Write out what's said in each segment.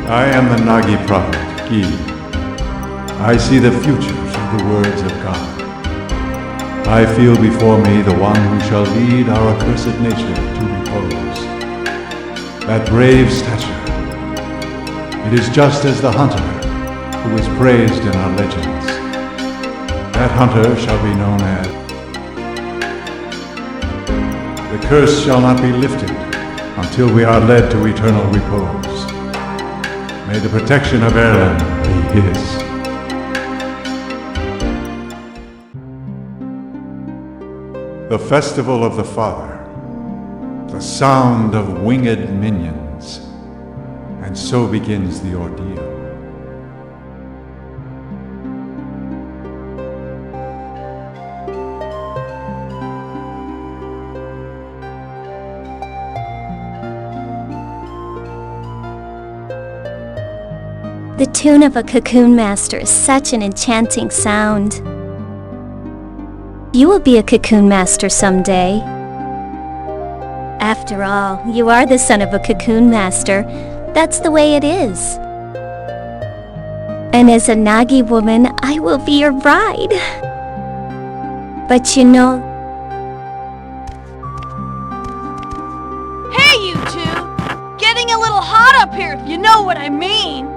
I am the Nagi prophet, Gi. I see the future through the words of God. I feel before me the one who shall lead our accursed nature to repose. That brave stature. It is just as the hunter who is praised in our legends. That hunter shall be known as. The curse shall not be lifted until we are led to eternal repose. May the protection of Erlen be his. The Festival of the Father, the sound of winged minions, and so begins the ordeal. The tune of a cocoon master is such an enchanting sound. You will be a cocoon master someday. After all, you are the son of a cocoon master. That's the way it is. And as a Nagi woman, I will be your bride. But you know... Hey, you two! Getting a little hot up here, if you know what I mean.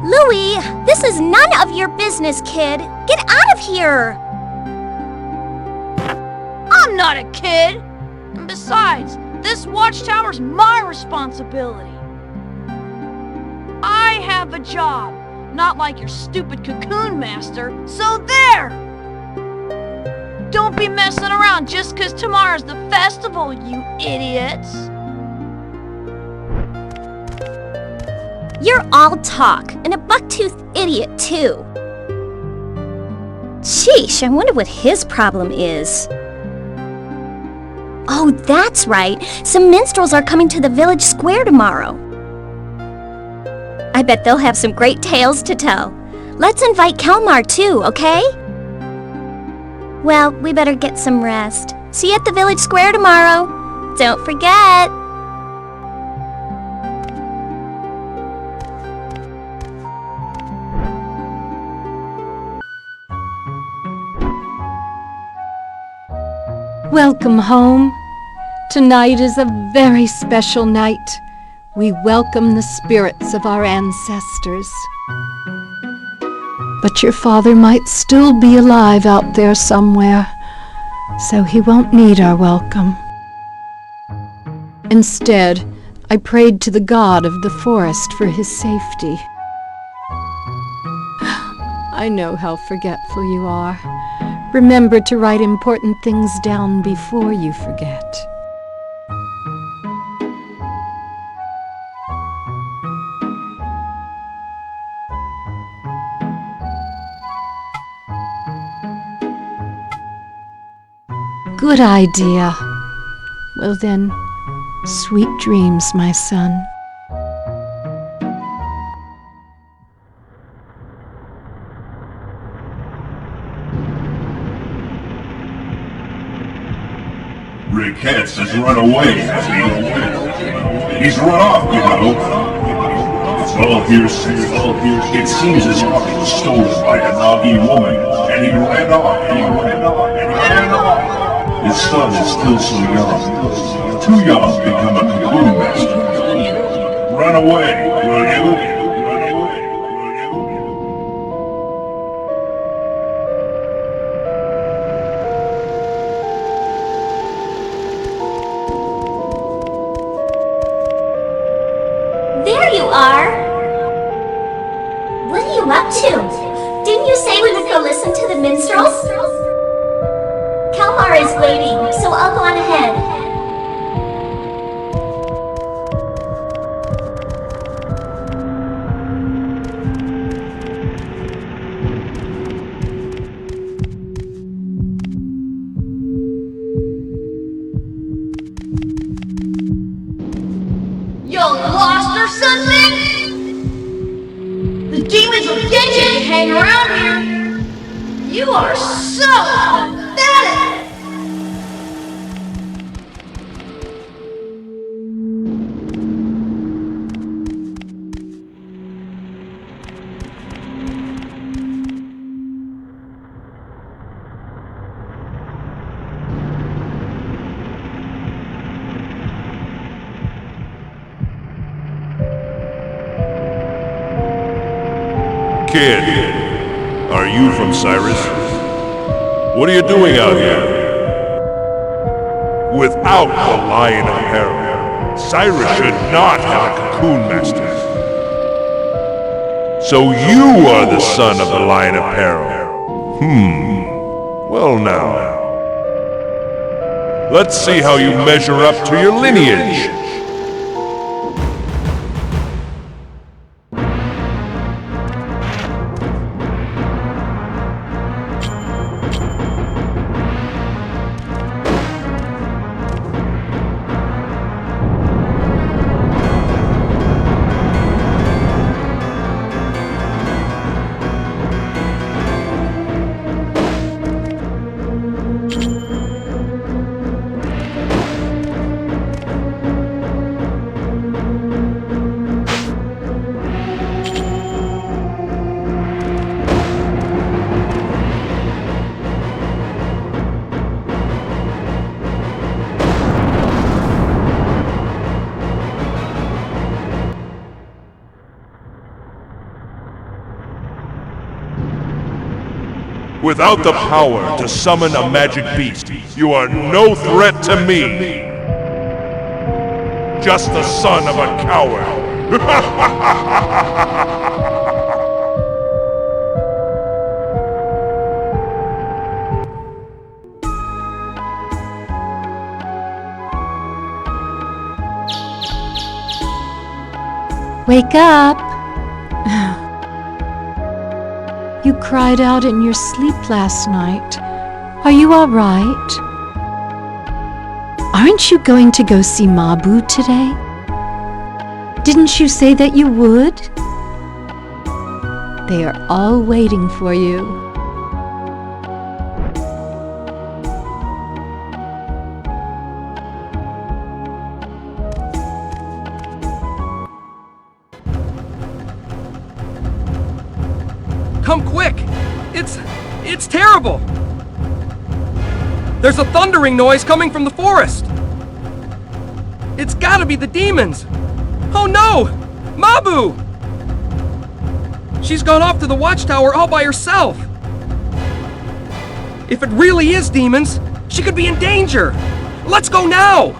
Louie, this is none of your business, kid. Get out of here! I'm not a kid! And besides, this watchtower's my responsibility. I have a job, not like your stupid cocoon master, so there! Don't be messing around just 'cause tomorrow's the festival, you idiots! You're all talk, and a buck-toothed idiot, too. Sheesh, I wonder what his problem is. Oh, that's right. Some minstrels are coming to the village square tomorrow. I bet they'll have some great tales to tell. Let's invite Kalmar, too, okay? Well, we better get some rest. See you at the village square tomorrow. Don't forget. Welcome home. Tonight is a very special night. We welcome the spirits of our ancestors. But your father might still be alive out there somewhere, so he won't need our welcome. Instead, I prayed to the god of the forest for his safety. I know how forgetful you are. Remember to write important things down before you forget. Good idea. Well then, sweet dreams, my son. Rick Hetz has run away, has he? He's run off, you know. It's all hearsay. It seems his car was stolen by a Nagi woman, and he ran off. His son is still so young. Too young to become a cocoon master. Run away, will you? There you are! What are you up to? Didn't you say we would go listen to the minstrels? Kalmar is waiting, so I'll go on ahead. You're lost or something? The demons will get you if you hang around here. You are so pathetic. Kid, are you from Cyrus? What are you doing out here? Without the Lion of Peril, Cyrus should not have a cocoon master. So you are the son of the Lion of Peril. Well now. Let's see how you measure up to your lineage. Without the power to summon a magic beast, you are no threat to me. Just the son of a coward. Wake up! You cried out in your sleep last night. Are you all right? Aren't you going to go see Mabu today? Didn't you say that you would? They are all waiting for you. Come quick! It's terrible! There's a thundering noise coming from the forest! It's gotta be the demons! Oh no! Mabu! She's gone off to the watchtower all by herself! If it really is demons, she could be in danger! Let's go now!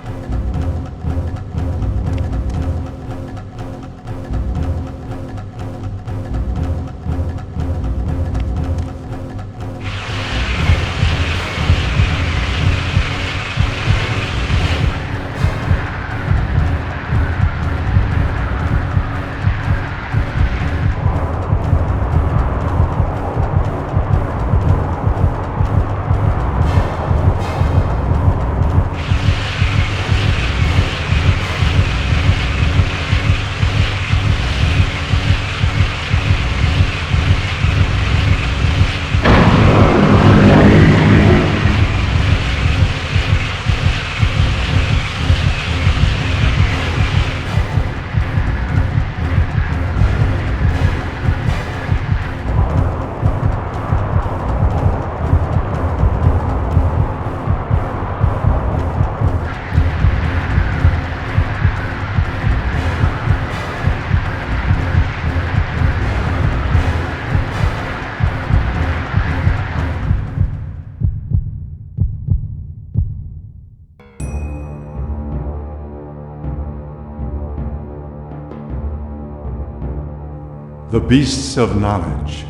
The beasts of knowledge,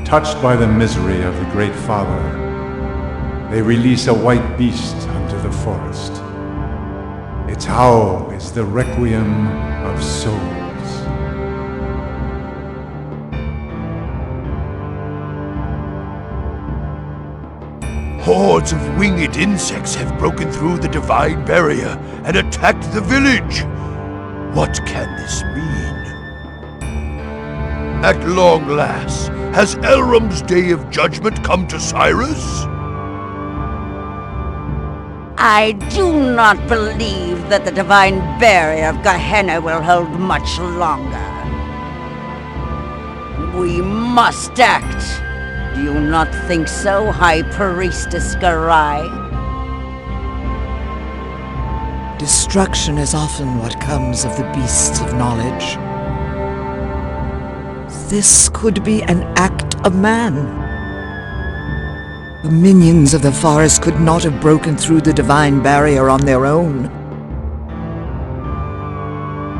touched by the misery of the Great Father, they release a white beast unto the forest. Its howl is the requiem of souls. Hordes of winged insects have broken through the divine barrier and attacked the village. What can this mean? At long last, has Elrom's day of judgment come to Cyrus? I do not believe that the divine barrier of Gehenna will hold much longer. We must act. Do you not think so, High Priestess Garai? Destruction is often what comes of the beasts of knowledge. this could be an act of man. The minions of the forest could not have broken through the divine barrier on their own.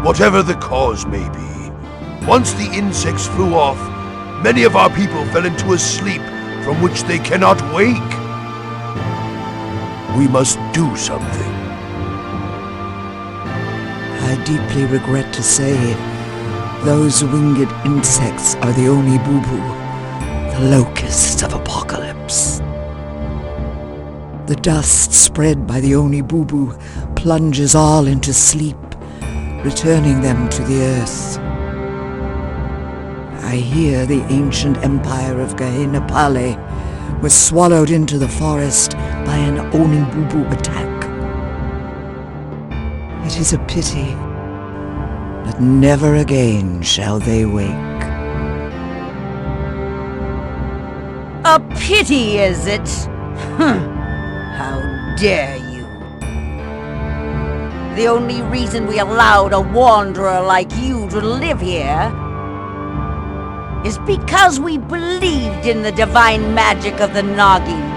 Whatever the cause may be, once the insects flew off, many of our people fell into a sleep from which they cannot wake. We must do something. I deeply regret to say, those winged insects are the Oni Bubu, the locusts of apocalypse. The dust spread by the Oni Bubu plunges all into sleep, returning them to the earth. I hear the ancient empire of Gehenna-Pale was swallowed into the forest by an Oni Bubu attack. It is a pity, but never again shall they wake. A pity, is it? How dare you? The only reason we allowed a wanderer like you to live here is because we believed in the divine magic of the Nagi.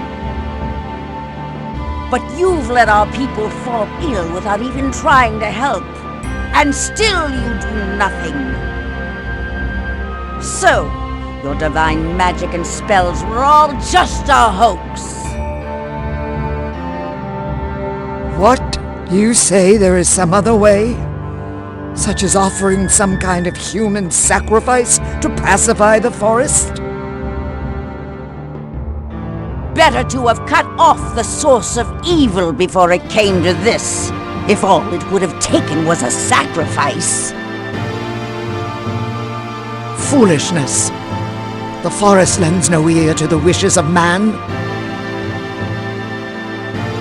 But you've let our people fall ill without even trying to help, and still you do nothing. So, your divine magic and spells were all just a hoax. What? You say there is some other way? Such as offering some kind of human sacrifice to pacify the forest? Better to have cut off the source of evil before it came to this, if all it would have taken was a sacrifice. Foolishness. The forest lends no ear to the wishes of man.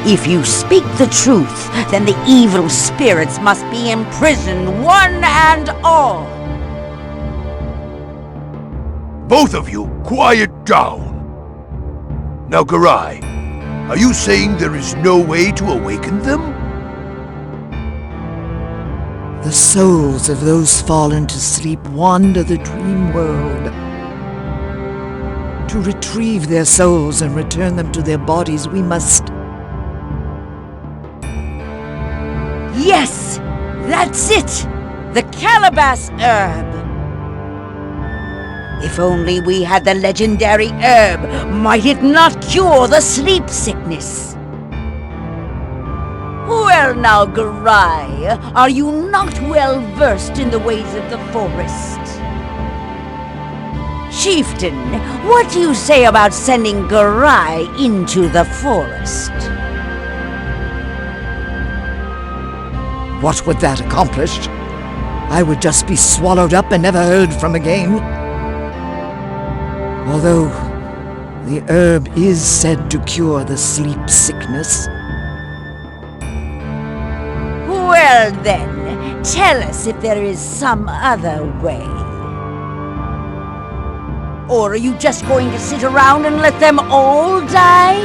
If you speak the truth, then the evil spirits must be imprisoned, one and all. Both of you, quiet down. Now, Garai, are you saying there is no way to awaken them? The souls of those fallen to sleep wander the dream world. To retrieve their souls and return them to their bodies, we must... Yes! That's it! The calabash herb! If only we had the legendary herb, might it not cure the sleep sickness? Well now, Garai, are you not well versed in the ways of the forest? Chieftain, what do you say about sending Garai into the forest? What would that accomplish? I would just be swallowed up and never heard from again. Although the herb is said to cure the sleep sickness. Well then, tell us if there is some other way. Or are you just going to sit around and let them all die?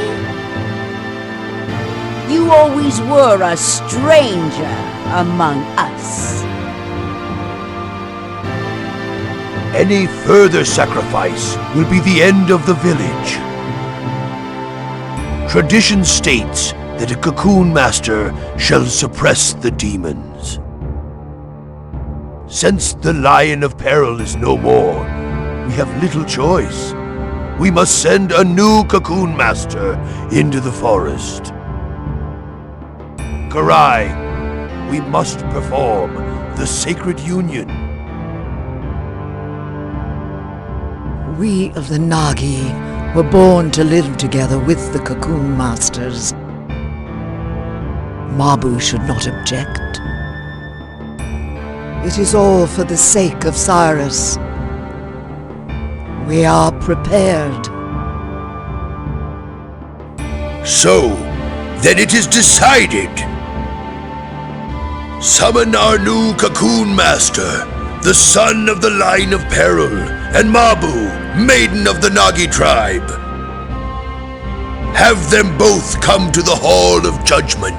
You always were a stranger among us. Any further sacrifice will be the end of the village. Tradition states that a cocoon master shall suppress the demons. Since the Lion of Peril is no more, we have little choice. We must send a new cocoon master into the forest. Garai, we must perform the sacred union. We of the Nagi were born to live together with the cocoon masters. Mabu should not object. It is all for the sake of Cyrus. We are prepared. So, then it is decided. Summon our new cocoon master, the son of the Line of Peril, and Mabu, maiden of the Nagi tribe. Have them both come to the Hall of Judgment.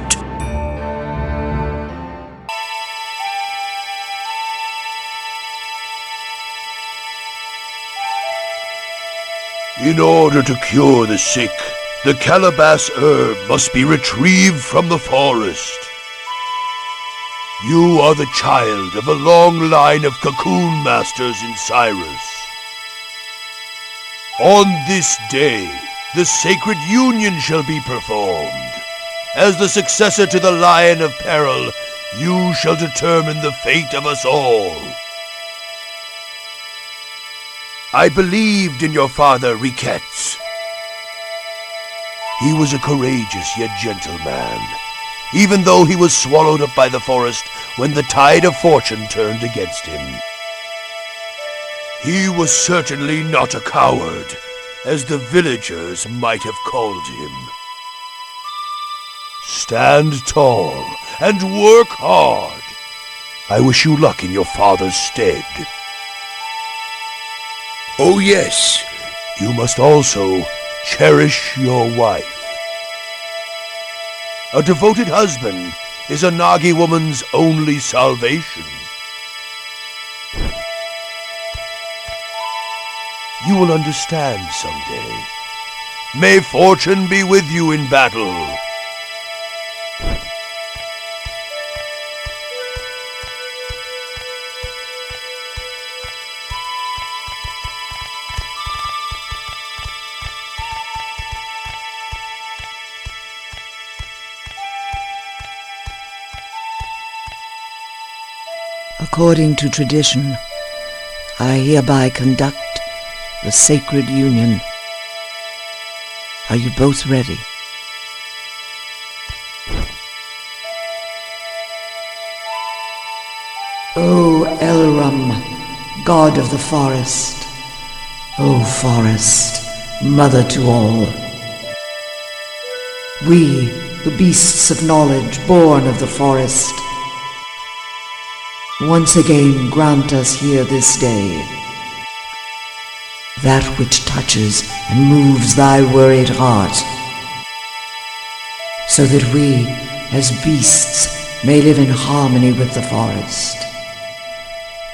In order to cure the sick, the calabash herb must be retrieved from the forest. You are the child of a long line of cocoon masters in Cyrus. On this day, the sacred union shall be performed. As the successor to the Lion of Peril, you shall determine the fate of us all. I believed in your father, Riquettes. He was a courageous yet gentle man, even though he was swallowed up by the forest when the tide of fortune turned against him. He was certainly not a coward, as the villagers might have called him. Stand tall and work hard. I wish you luck in your father's stead. Oh yes, you must also cherish your wife. A devoted husband is a Nagi woman's only salvation. You will understand someday. May fortune be with you in battle. According to tradition, I hereby conduct the sacred union. Are you both ready? O Elram, god of the forest, O forest, mother to all. We, the beasts of knowledge, born of the forest, once again grant us here this day that which touches and moves thy worried heart, so that we, as beasts, may live in harmony with the forest.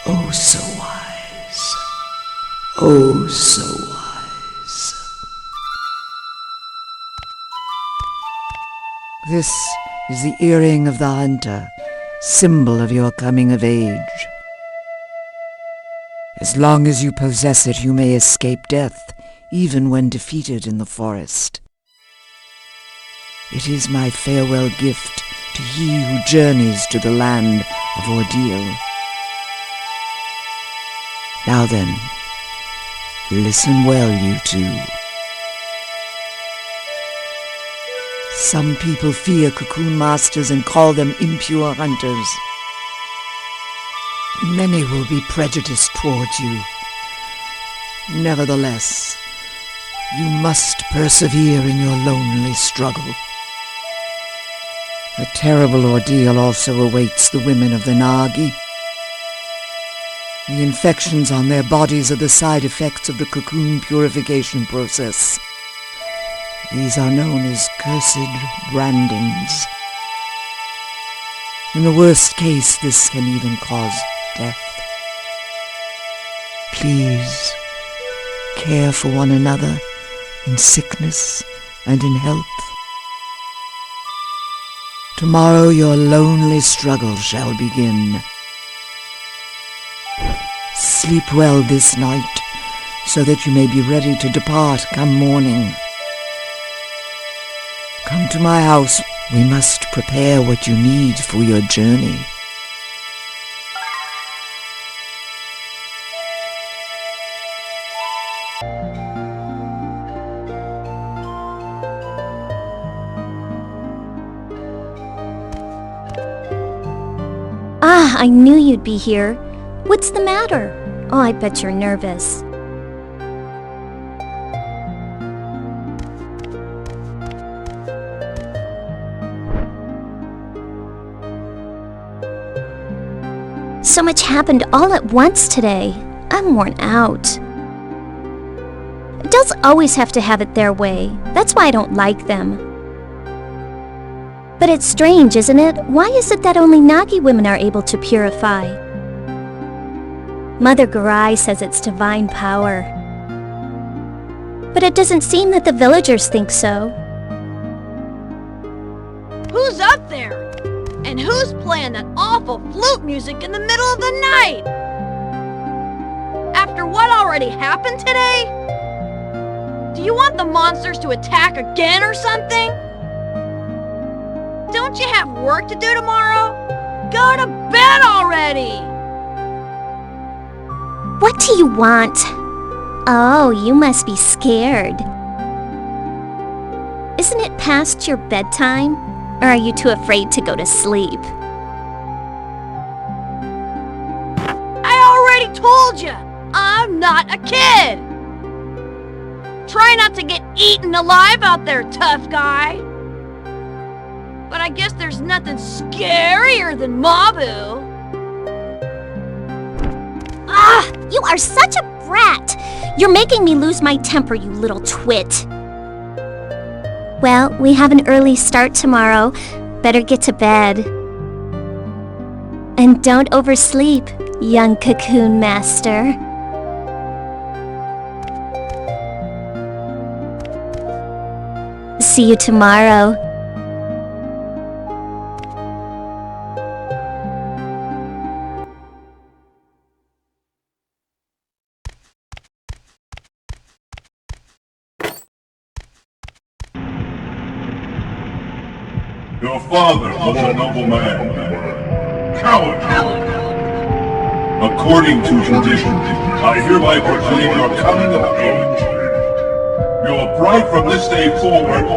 Oh, so wise. Oh, so wise. This is the earring of the hunter, symbol of your coming of age. As long as you possess it, you may escape death, even when defeated in the forest. It is my farewell gift to he who journeys to the land of ordeal. Now then, listen well, you two. Some people fear cocoon masters and call them impure hunters. Many will be prejudiced towards you. Nevertheless, you must persevere in your lonely struggle. A terrible ordeal also awaits the women of the Nagi. The infections on their bodies are the side effects of the cocoon purification process. These are known as cursed brandings. In the worst case, this can even cause death. Please, care for one another in sickness and in health. Tomorrow your lonely struggle shall begin. Sleep well this night, so that you may be ready to depart come morning. Come to my house. We must prepare what you need for your journey. Ah, I knew you'd be here. What's the matter? Oh, I bet you're nervous. So much happened all at once today. I'm worn out. Adults always have to have it their way. That's why I don't like them. But it's strange, isn't it? Why is it that only Nagi women are able to purify? Mother Garai says it's divine power. But it doesn't seem that the villagers think so. Who's up there? And who's playing that awful flute music in the middle of the night? After what already happened today? Do you want the monsters to attack again or something? Don't you have work to do tomorrow? Go to bed already! What do you want? Oh, you must be scared. Isn't it past your bedtime? Or are you too afraid to go to sleep? I already told you! I'm not a kid! Try not to get eaten alive out there, tough guy! But I guess there's nothing scarier than Mabu. Ah! You are such a brat! You're making me lose my temper, you little twit. Well, we have an early start tomorrow. Better get to bed. And don't oversleep, young cocoon master. See you tomorrow. Your father was a noble man. Coward! According to tradition, I hereby proclaim your coming of age. Your bride from this day forward.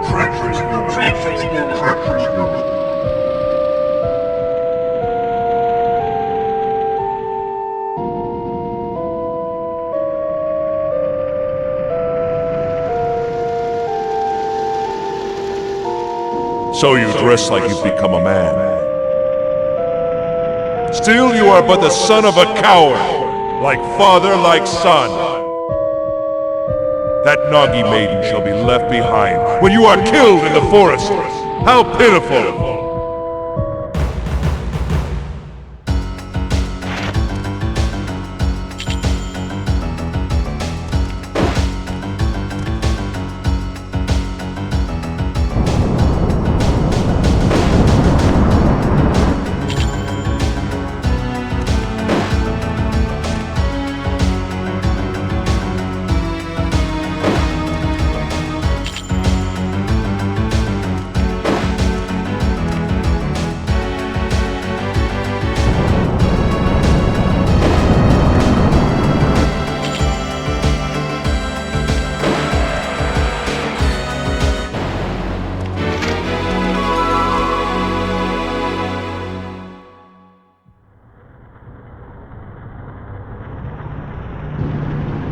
Treacherous girl. So you dress like you've become a man. Still you are but the son of a coward, like father, like son. That Nagi maiden shall be left behind when you are killed in the forest. How pitiful!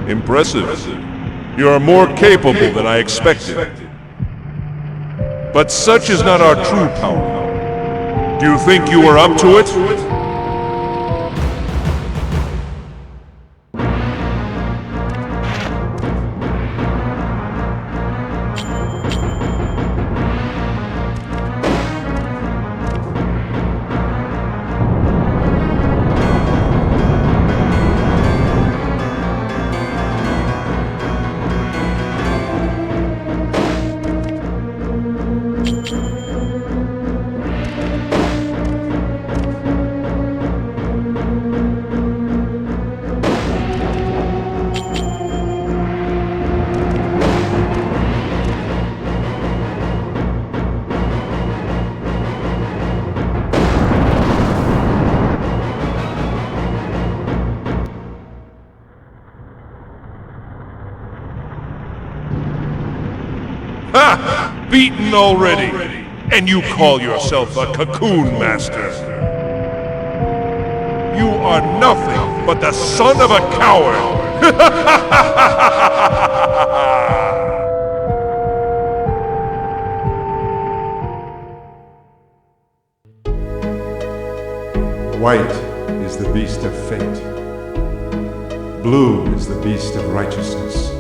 Impressive. You are more capable than I expected. But such is not our true power. Do you think you are up to it? Ha! Beaten already! And you call yourself a cocoon master! You are nothing but the son of a coward! White is the beast of fate. Blue is the beast of righteousness.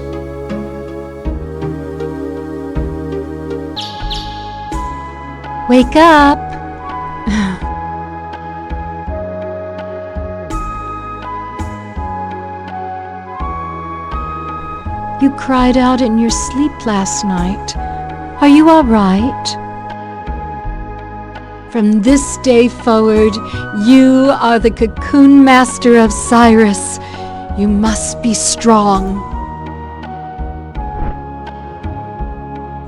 Wake up! You cried out in your sleep last night. Are you all right? From this day forward, you are the Cocoon Master of Cyrus. You must be strong.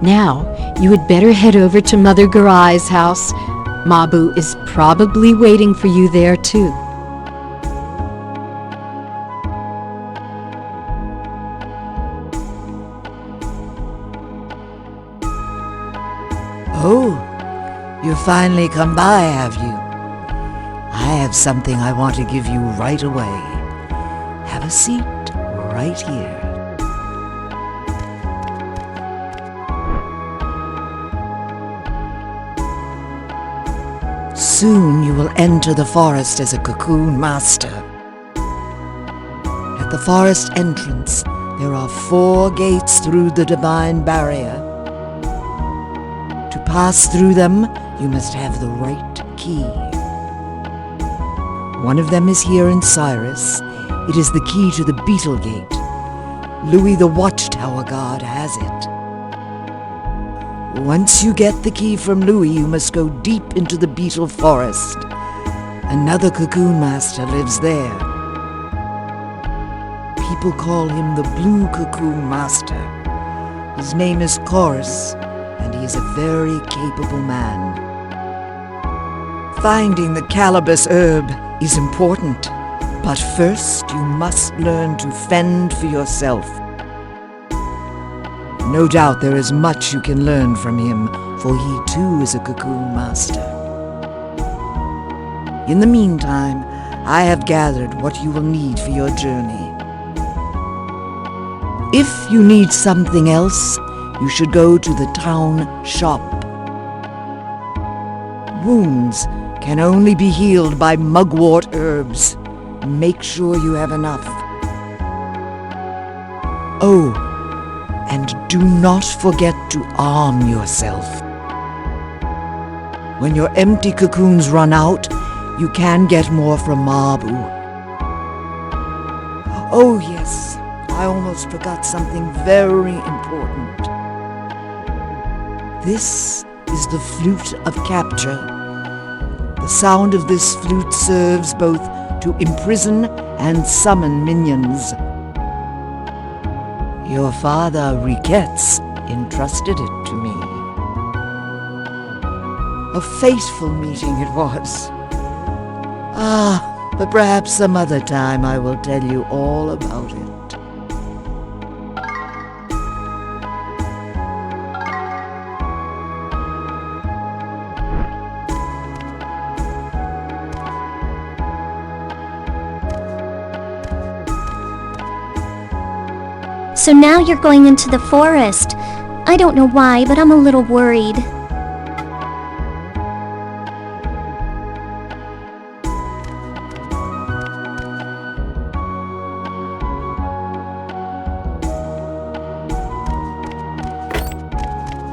Now, you had better head over to Mother Garai's house. Mabu is probably waiting for you there, too. Oh, you finally come by, have you? I have something I want to give you right away. Have a seat right here. Soon you will enter the forest as a Cocoon Master. At the forest entrance, there are 4 gates through the divine barrier. To pass through them, you must have the right key. One of them is here in Cyrus. It is the key to the Beetle Gate. Louis the Watchtower Guard has it. Once you get the key from Louis, you must go deep into the Beetle Forest. Another Cocoon Master lives there. People call him the Blue Cocoon Master. His name is Chorus, and he is a very capable man. Finding the Calabash herb is important, but first you must learn to fend for yourself. No doubt there is much you can learn from him, for he too is a Cocoon Master. In the meantime, I have gathered what you will need for your journey. If you need something else, you should go to the town shop. Wounds can only be healed by mugwort herbs. Make sure you have enough. Oh, and do not forget to arm yourself. When your empty cocoons run out, you can get more from Mabu. Oh yes, I almost forgot something very important. This is the Flute of Capture. The sound of this flute serves both to imprison and summon minions. Your father, Riquettes, entrusted it to me. A fateful meeting it was. But perhaps some other time I will tell you all about it. So now you're going into the forest. I don't know why, but I'm a little worried.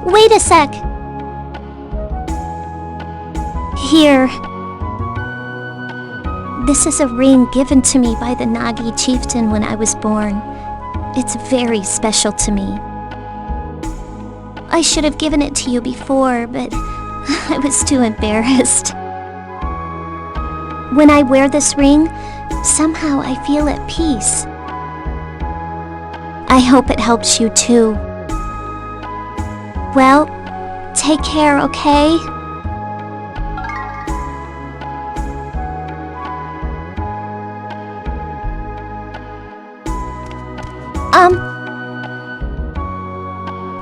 Wait a sec. Here. This is a ring given to me by the Nagi chieftain when I was born. It's very special to me. I should have given it to you before, but I was too embarrassed. When I wear this ring, somehow I feel at peace. I hope it helps you too. Well, take care, okay?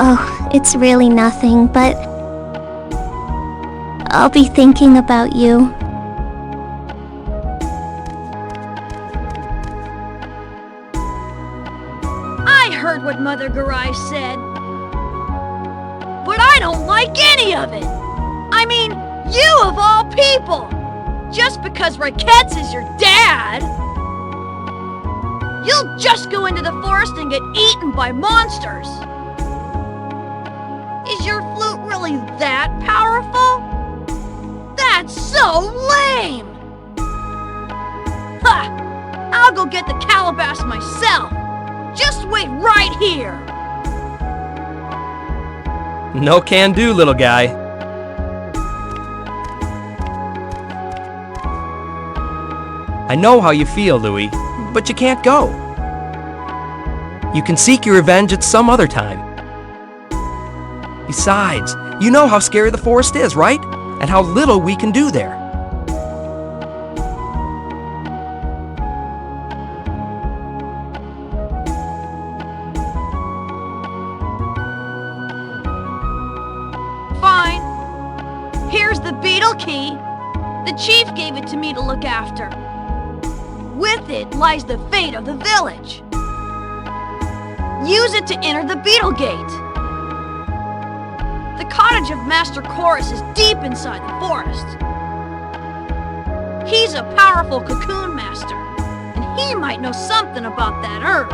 Oh, it's really nothing, but I'll be thinking about you. I heard what Mother Garai said, but I don't like any of it. I mean, you of all people! Just because Riquettes is your dad! You'll just go into the forest and get eaten by monsters! Is your flute really that powerful? That's so lame! Ha! I'll go get the calabash myself! Just wait right here! No can do, little guy. I know how you feel, Louis, but you can't go. You can seek your revenge at some other time. Besides, you know how scary the forest is, right? And how little we can do there. Fine. Here's the beetle key. The chief gave it to me to look after. With it lies the fate of the village. Use it to enter the beetle gate. The cottage of Master Chorus is deep inside the forest. He's a powerful cocoon master, and he might know something about that herb.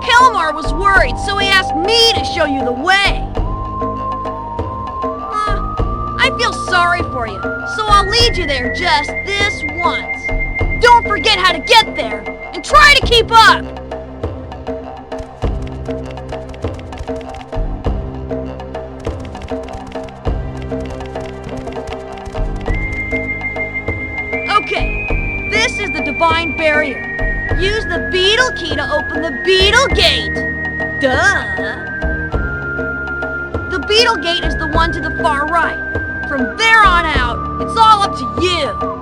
Kelmar was worried, so he asked me to show you the way. I feel sorry for you, so I'll lead you there just this once. Don't forget how to get there, and try to keep up! Okay, this is the Divine Barrier. Use the beetle key to open the beetle gate. Duh! The beetle gate is the one to the far right. From there on out, it's all up to you.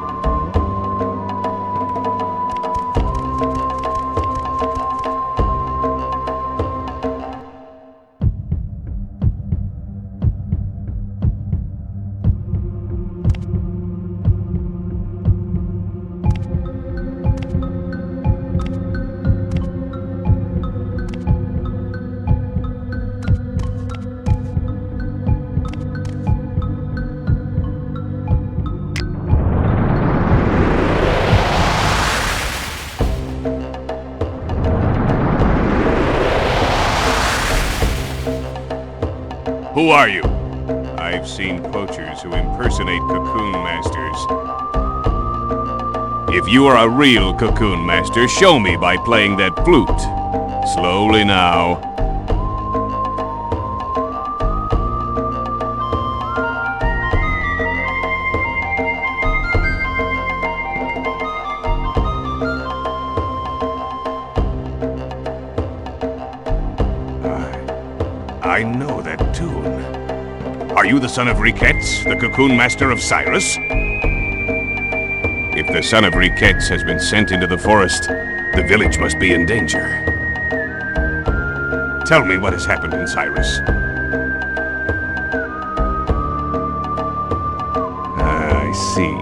Who are you? I've seen poachers who impersonate cocoon masters. If you are a real cocoon master, show me by playing that flute. Slowly now. I know that tune. Are you the son of Riquettes, the cocoon master of Cyrus? If the son of Riquettes has been sent into the forest, the village must be in danger. Tell me what has happened in Cyrus. I see.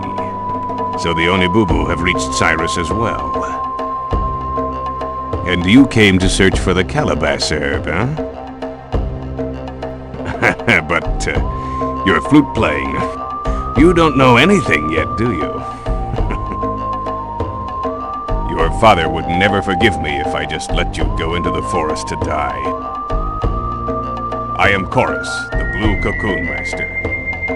So the Onibubu have reached Cyrus as well. And you came to search for the calabash herb, huh? But you're flute playing. You don't know anything yet, do you? Your father would never forgive me if I just let you go into the forest to die. I am Chorus, the Blue Cocoon Master.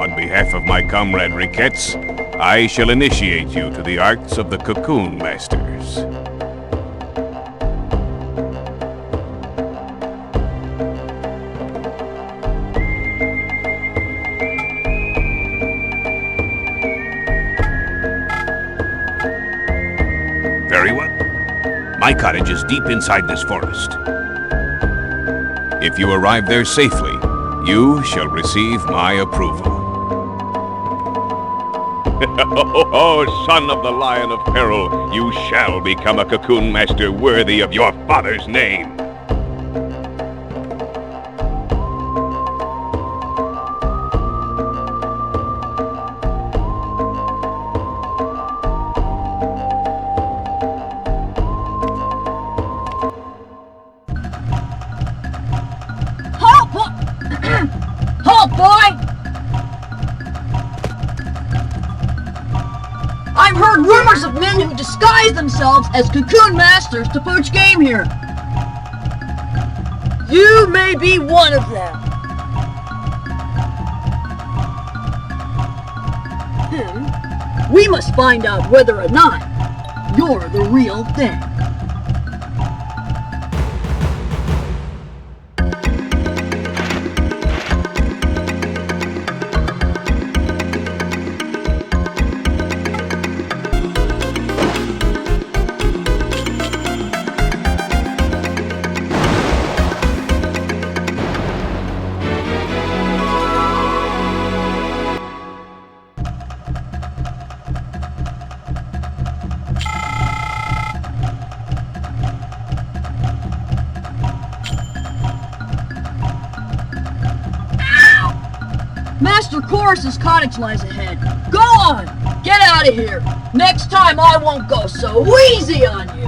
On behalf of my comrade Riquettes, I shall initiate you to the arts of the Cocoon Masters. Very well. My cottage is deep inside this forest. If you arrive there safely, you shall receive my approval. Oh, son of the Lion of Peril, you shall become a cocoon master worthy of your father's name. Halt, boy! I've heard rumors of men who disguise themselves as cocoon masters to poach game here. You may be one of them. We must find out whether or not you're the real thing. Master Chorus's cottage lies ahead. Go on! Get out of here! Next time I won't go so easy on you!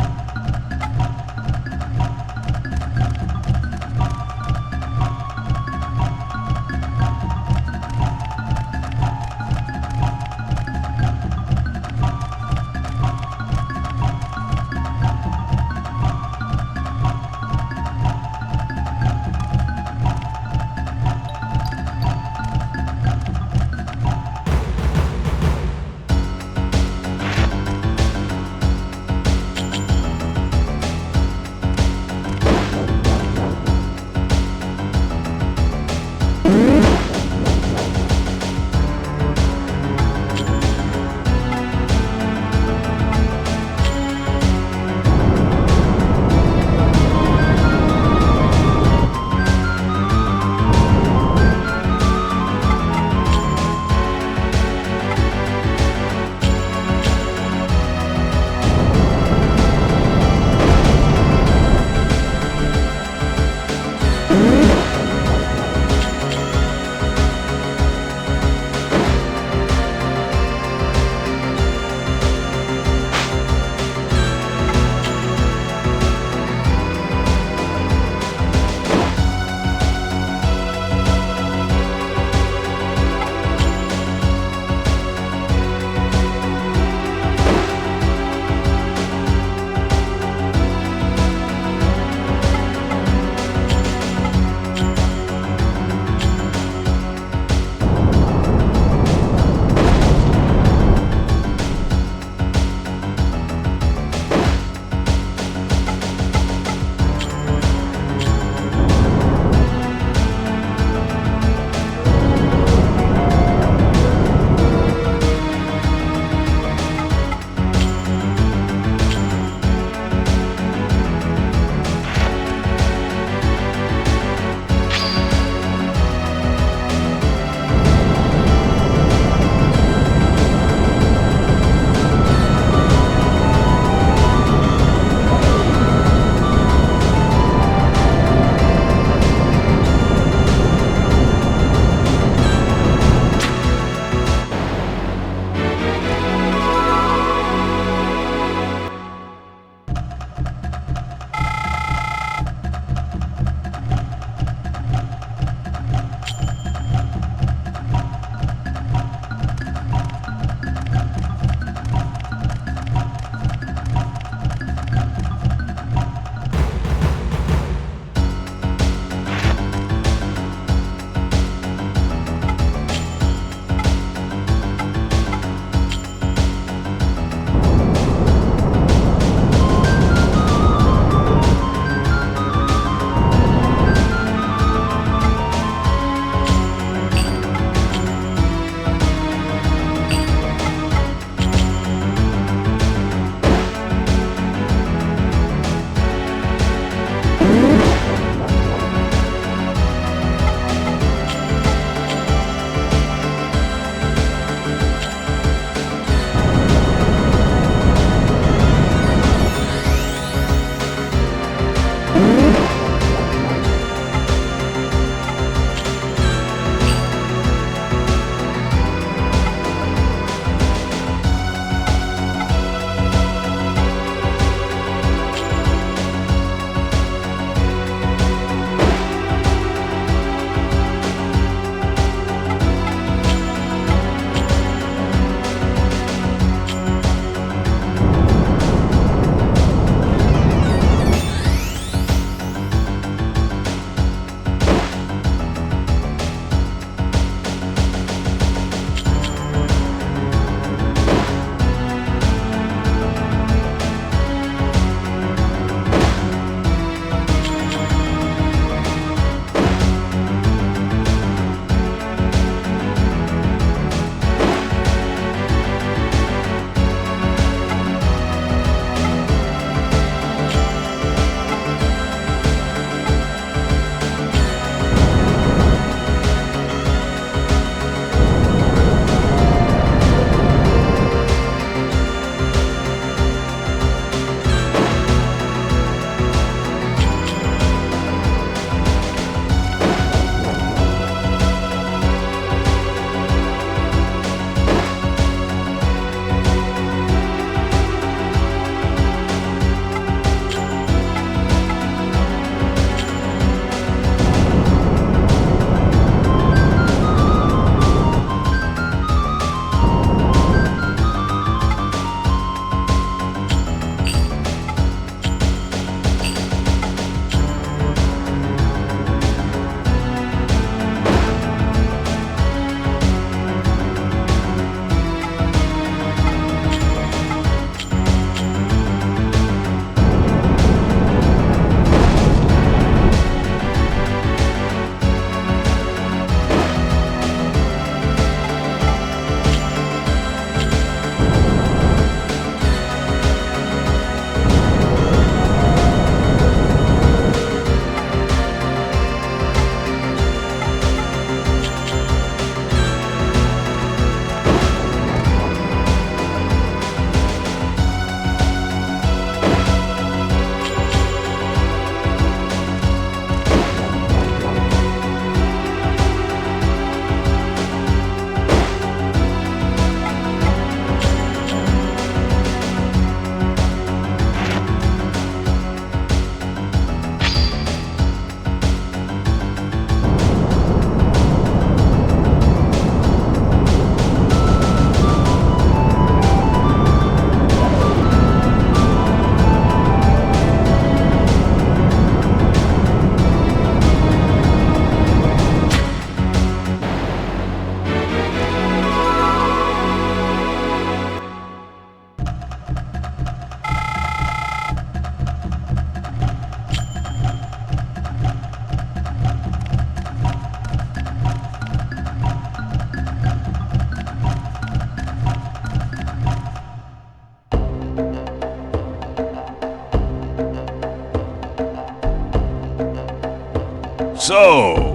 So,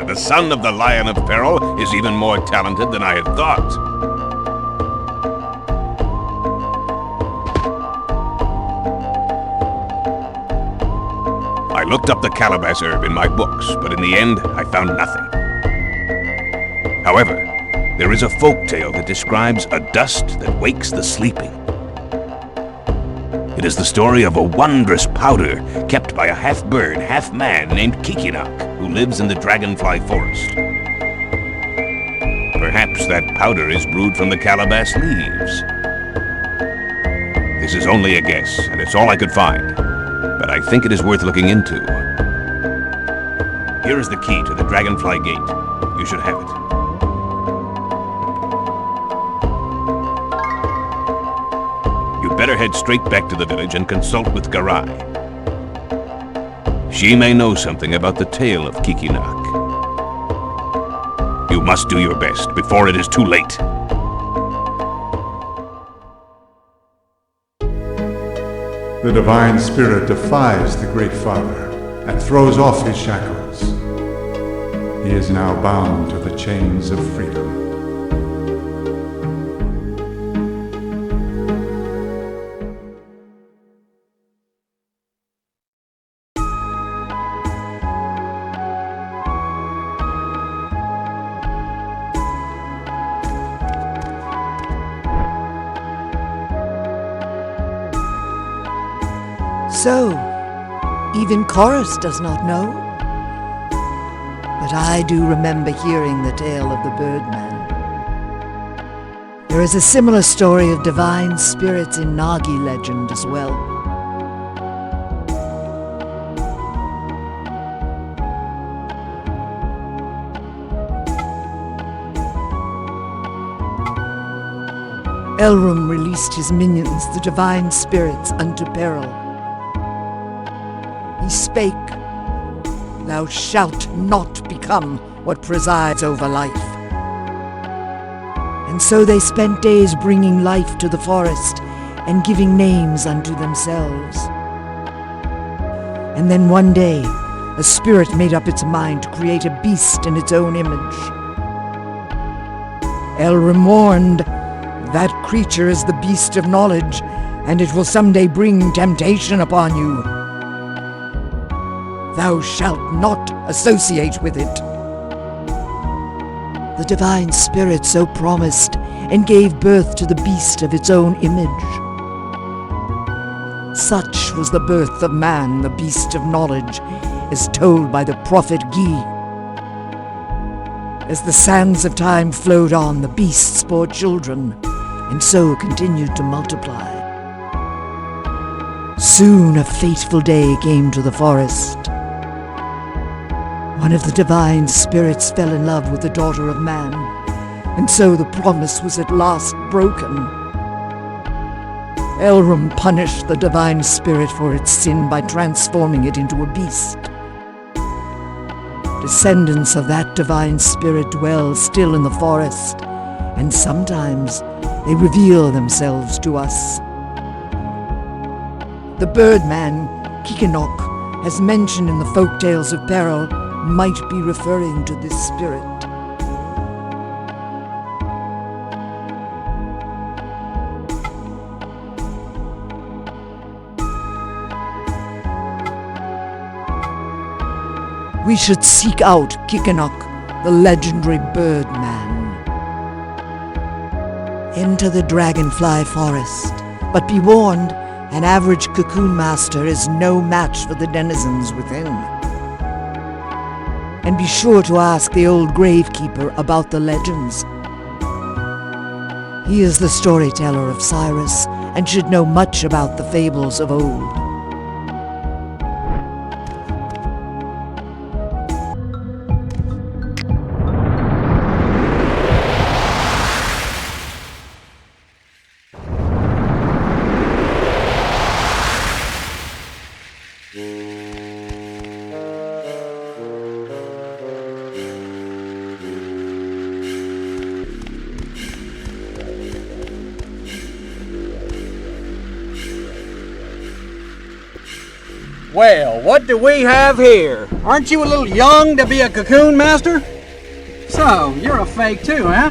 the son of the Lion of Peril is even more talented than I had thought. I looked up the calabash herb in my books, but in the end, I found nothing. However, there is a folk tale that describes a dust that wakes the sleeping. It is the story of a wondrous powder kept by a half-bird, half-man named Kikinak, who lives in the dragonfly forest. Perhaps that powder is brewed from the calabash leaves. This is only a guess, and it's all I could find, but I think it is worth looking into. Here is the key to the dragonfly gate. You should have it. Better head straight back to the village and consult with Garai. She may know something about the tale of Kikinak. You must do your best before it is too late. The Divine Spirit defies the Great Father and throws off his shackles. He is now bound to the chains of freedom. So, even Chorus does not know? But I do remember hearing the tale of the Birdman. There is a similar story of divine spirits in Nagi legend as well. Elrum released his minions, the divine spirits, unto peril. He spake, "Thou shalt not become what presides over life." And so they spent days bringing life to the forest and giving names unto themselves. And then one day, a spirit made up its mind to create a beast in its own image. Elrum warned, "That creature is the beast of knowledge, and it will someday bring temptation upon you. Thou shalt not associate with it." The divine spirit so promised and gave birth to the beast of its own image. Such was the birth of man, the beast of knowledge, as told by the prophet Gi. As the sands of time flowed on, the beasts bore children, and so continued to multiply. Soon a fateful day came to the forest. One of the divine spirits fell in love with the daughter of man, and so the promise was at last broken. Elrum punished the divine spirit for its sin by transforming it into a beast. Descendants of that divine spirit dwell still in the forest, and sometimes they reveal themselves to us. The Birdman, Kikinok, as mentioned in the folk tales of peril, might be referring to this spirit. We should seek out Kikinok, the legendary Birdman. Enter the Dragonfly Forest, but be warned, an average cocoon master is no match for the denizens within. And be sure to ask the old gravekeeper about the legends. He is the storyteller of Cyrus and should know much about the fables of old. Well, what do we have here? Aren't you a little young to be a cocoon master? So, you're a fake too, huh?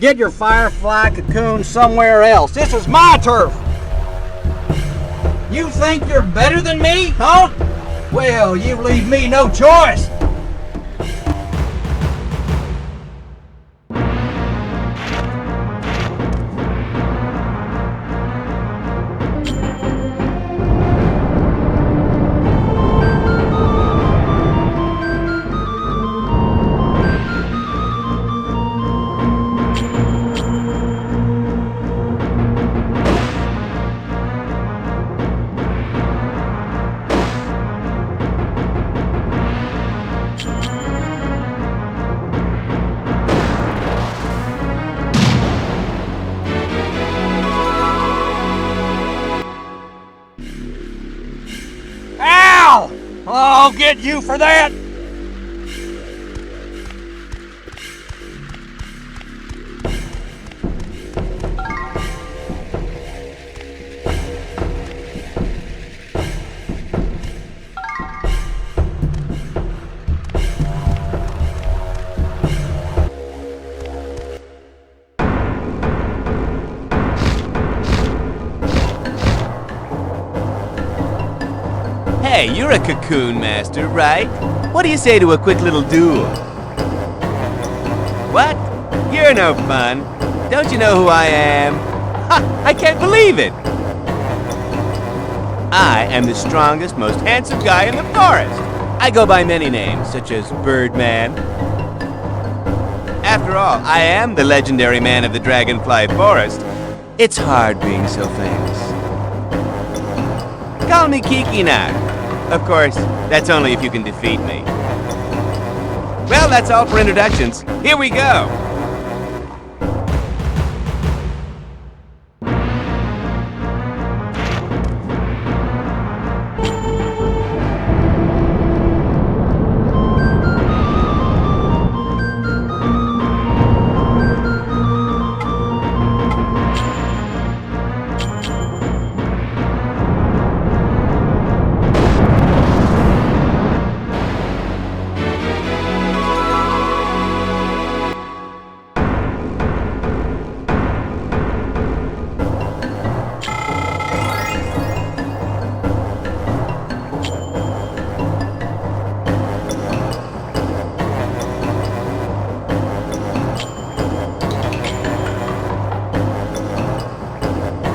Get your firefly cocoon somewhere else. This is my turf. You think you're better than me, huh? Well, you leave me no choice. Ow! I'll get you for that! Hey, you're a cocoon master, right? What do you say to a quick little duel? What? You're no fun. Don't you know who I am? Ha! I can't believe it! I am the strongest, most handsome guy in the forest. I go by many names, such as Birdman. After all, I am the legendary man of the Dragonfly Forest. It's hard being so famous. Call me Kiki now. Of course, that's only if you can defeat me. Well, that's all for introductions. Here we go!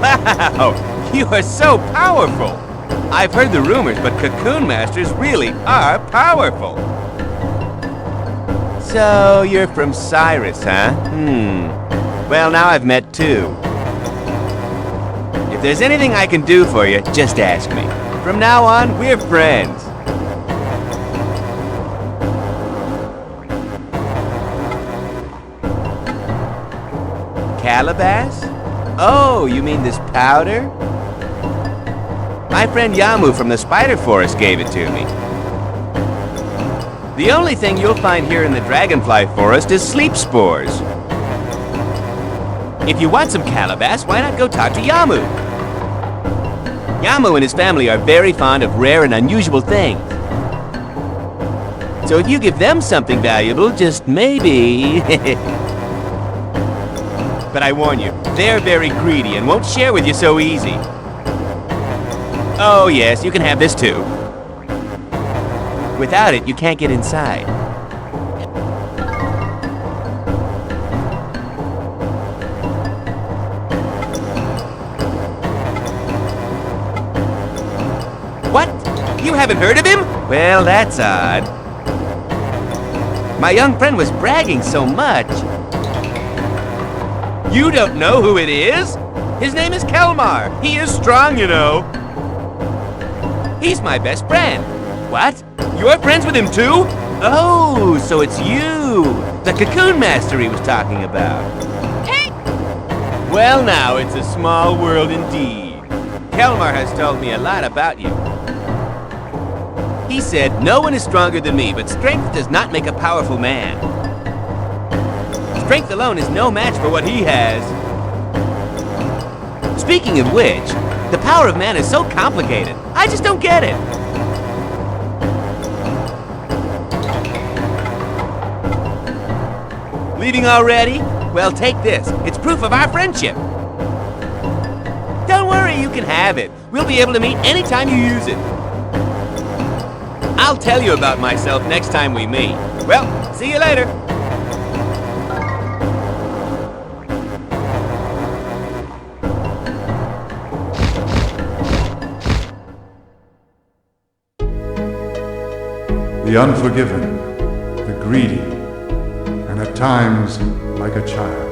Wow! You are so powerful! I've heard the rumors, but Cocoon Masters really are powerful. So, you're from Cyrus, huh? Well, now I've met two. If there's anything I can do for you, just ask me. From now on, we're friends. Calabash? Oh, you mean this powder? My friend Yamu from the Spider Forest gave it to me. The only thing you'll find here in the Dragonfly Forest is sleep spores. If you want some calabash, why not go talk to Yamu? Yamu and his family are very fond of rare and unusual things. So if you give them something valuable, just maybe... But I warn you, they're very greedy and won't share with you so easy. Oh yes, you can have this too. Without it, you can't get inside. What? You haven't heard of him? Well, that's odd. My young friend was bragging so much. You don't know who it is? His name is Kelmar. He is strong, you know. He's my best friend. What? You're friends with him too? Oh, so it's you. The Cocoon Master he was talking about. Hey! Well now, it's a small world indeed. Kelmar has told me a lot about you. He said, no one is stronger than me, but strength does not make a powerful man. Strength alone is no match for what he has. Speaking of which, the power of man is so complicated. I just don't get it. Leaving already? Well, take this. It's proof of our friendship. Don't worry, you can have it. We'll be able to meet anytime you use it. I'll tell you about myself next time we meet. Well, see you later. The unforgiven, the greedy, and at times like a child.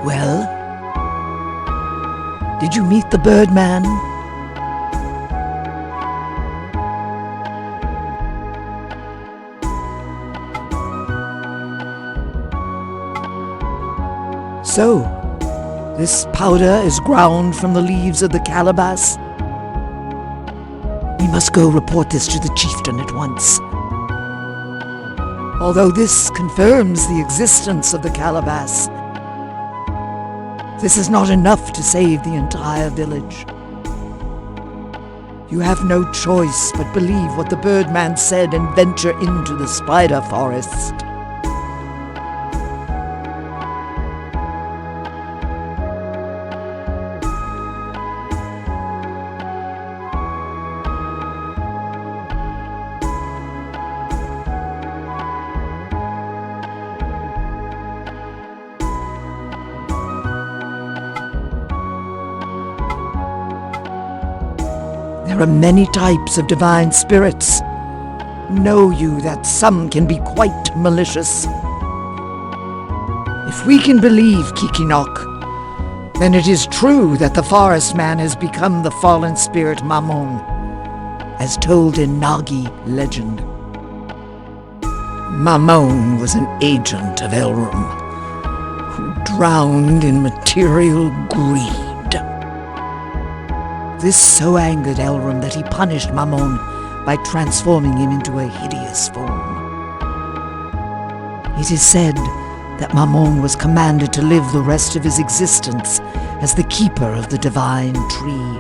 Well, did you meet the Birdman? So, this powder is ground from the leaves of the calabash. We must go report this to the chieftain at once. Although this confirms the existence of the calabash, this is not enough to save the entire village. You have no choice but believe what the Birdman said and venture into the Spider Forest. There are many types of divine spirits. Know you that some can be quite malicious. If we can believe Kikinok, then it is true that the forest man has become the fallen spirit Mamon, as told in Nagi legend. Mamon was an agent of Elrum, who drowned in material greed. This so angered Elrum that he punished Mamon by transforming him into a hideous form. It is said that Mamon was commanded to live the rest of his existence as the keeper of the divine tree.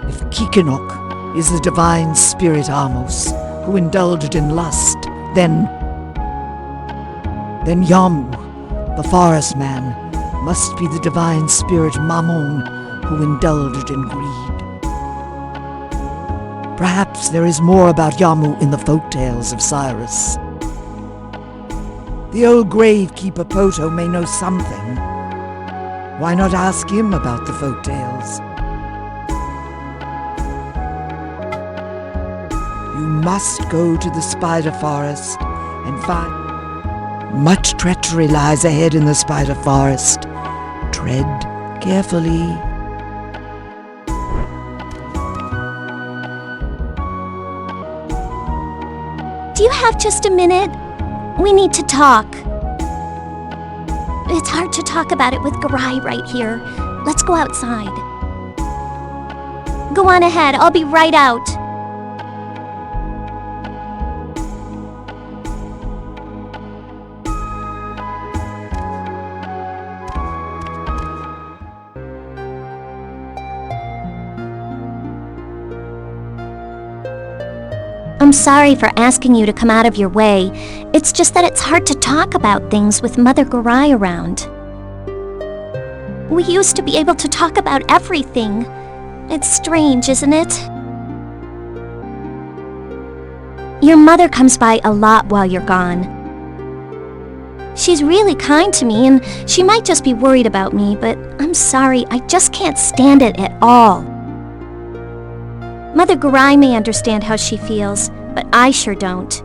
If Kikinok is the divine spirit Amos, who indulged in lust, then Yamu, the forest man, must be the divine spirit Mamon, who indulged in greed. Perhaps there is more about Yamu in the folktales of Cyrus. The old gravekeeper Poto may know something. Why not ask him about the folktales? You must go to the spider forest and find... Much treachery lies ahead in the spider forest. Tread carefully. Do you have just a minute? We need to talk. It's hard to talk about it with Garai right here. Let's go outside. Go on ahead, I'll be right out. I'm sorry for asking you to come out of your way. It's just that it's hard to talk about things with Mother Garai around. We used to be able to talk about everything. It's strange, isn't it? Your mother comes by a lot while you're gone. She's really kind to me, and she might just be worried about me, but I'm sorry, I just can't stand it at all. Mother Garai may understand how she feels, but I sure don't.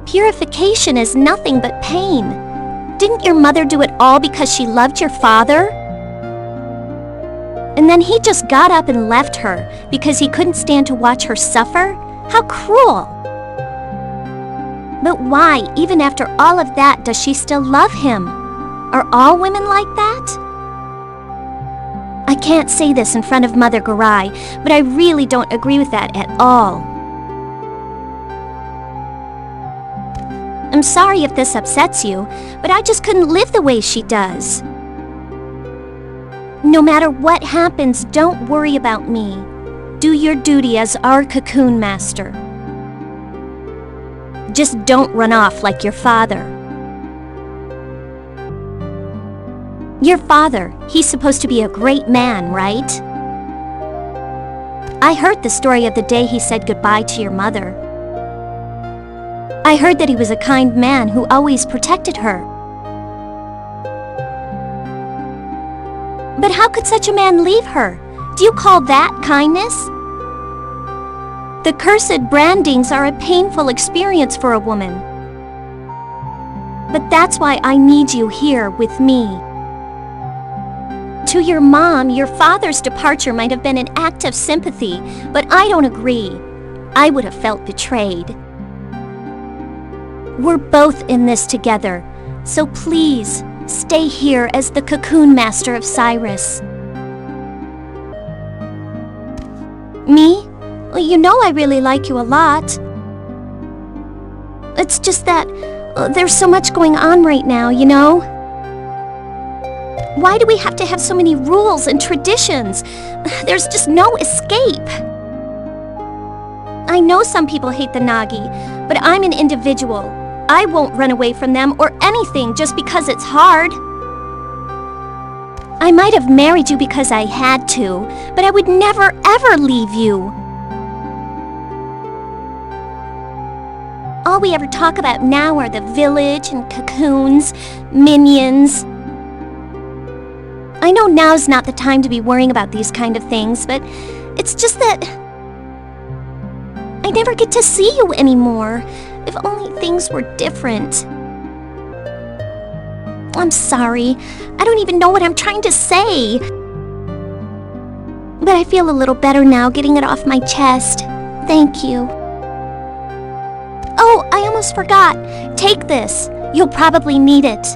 Purification is nothing but pain. Didn't your mother do it all because she loved your father? And then he just got up and left her because he couldn't stand to watch her suffer? How cruel! But why, even after all of that, does she still love him? Are all women like that? I can't say this in front of Mother Garai, but I really don't agree with that at all. I'm sorry if this upsets you, but I just couldn't live the way she does. No matter what happens, don't worry about me. Do your duty as our cocoon master. Just don't run off like your father. Your father, he's supposed to be a great man, right? I heard the story of the day he said goodbye to your mother. I heard that he was a kind man who always protected her. But how could such a man leave her? Do you call that kindness? The cursed brandings are a painful experience for a woman. But that's why I need you here with me. To your mom, your father's departure might have been an act of sympathy, but I don't agree. I would have felt betrayed. We're both in this together, so please, stay here as the cocoon master of Cyrus. Me? Well, you know I really like you a lot. It's just that there's so much going on right now, you know? Why do we have to have so many rules and traditions? There's just no escape. I know some people hate the Nagi, but I'm an individual. I won't run away from them or anything just because it's hard. I might have married you because I had to, but I would never ever leave you. All we ever talk about now are the village and cocoons, minions. I know now's not the time to be worrying about these kind of things, but it's just that I never get to see you anymore. If only things were different. I'm sorry. I don't even know what I'm trying to say. But I feel a little better now getting it off my chest. Thank you. Oh, I almost forgot. Take this. You'll probably need it.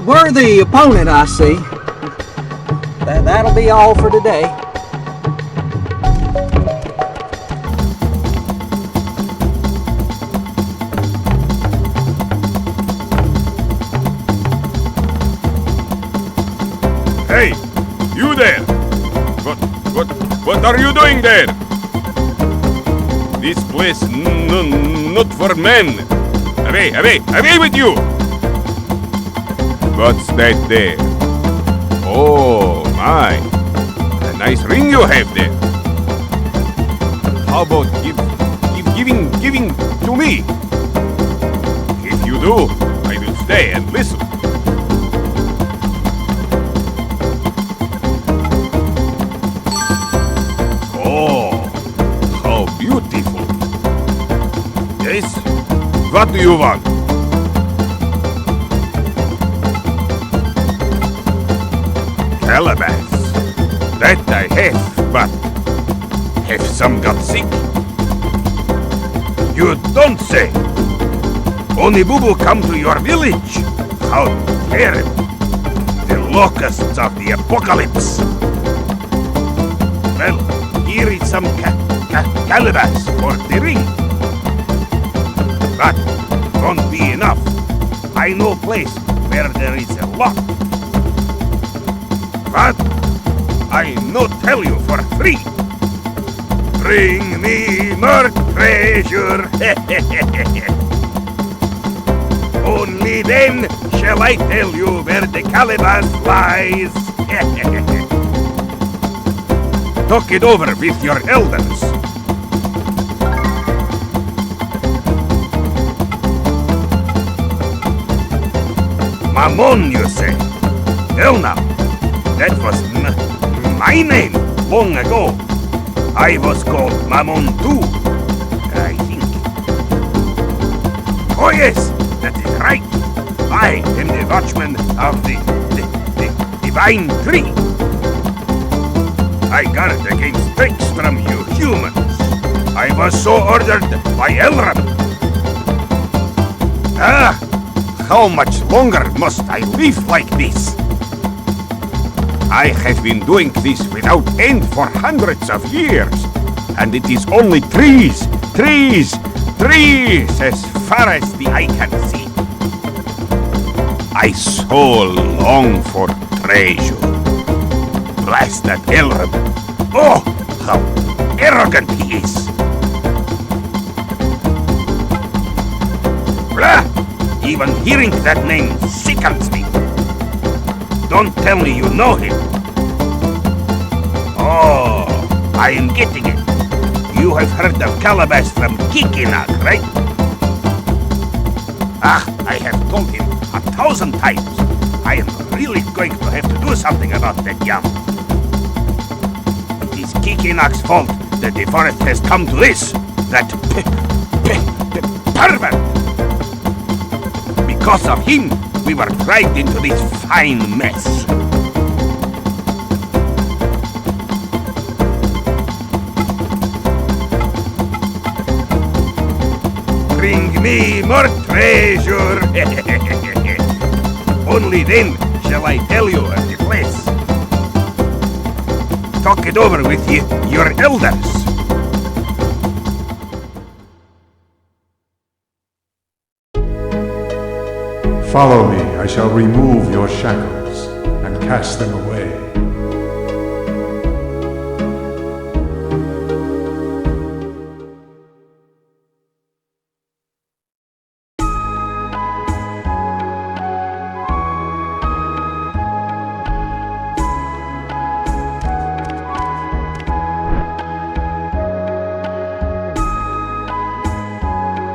We're the opponent, I see. That'll be all for today. What are you doing there? This place not for men. Away, away, away with you! What's that there? Oh, my. A nice ring you have there. How about giving to me? If you do, I will stay and listen. Oh, how beautiful. Yes? What do you want? Calabash. That I have, but have some got sick? You don't say. Only Boo come to your village. How terrible. The locusts of the apocalypse. Well, here is some calabash for the ring. But won't be enough. I know place where there is a lot. But I no tell you for free. Bring me more treasure. Only then shall I tell you where the calabash lies. Talk it over with your elders. Mammon, you say? Well now, that was my name long ago. I was called Mammon too, I think. Oh yes, that is right. I am the watchman of the divine tree. I guard against tricks from you humans. I was so ordered by Elrond. Ah, how much longer must I live like this? I have been doing this without end for hundreds of years, and it is only trees, trees, trees as far as the eye can see. I so long for treasure. Blast that Elrond. Oh, how arrogant he is. Blah! Even hearing that name sickens me. Don't tell me you know him. Oh, I am getting it. You have heard of Calabash from Kikinak, right? Ah, I have told him 1,000 times. I am really going to have to do something about that yam. It is Kikinak's fault that the forest has come to this. That pervert! Because of him, we were dragged into this fine mess. Bring me more treasure. Only then shall I tell you of the place. Talk it over with your elders. Follow me, I shall remove your shackles and cast them away.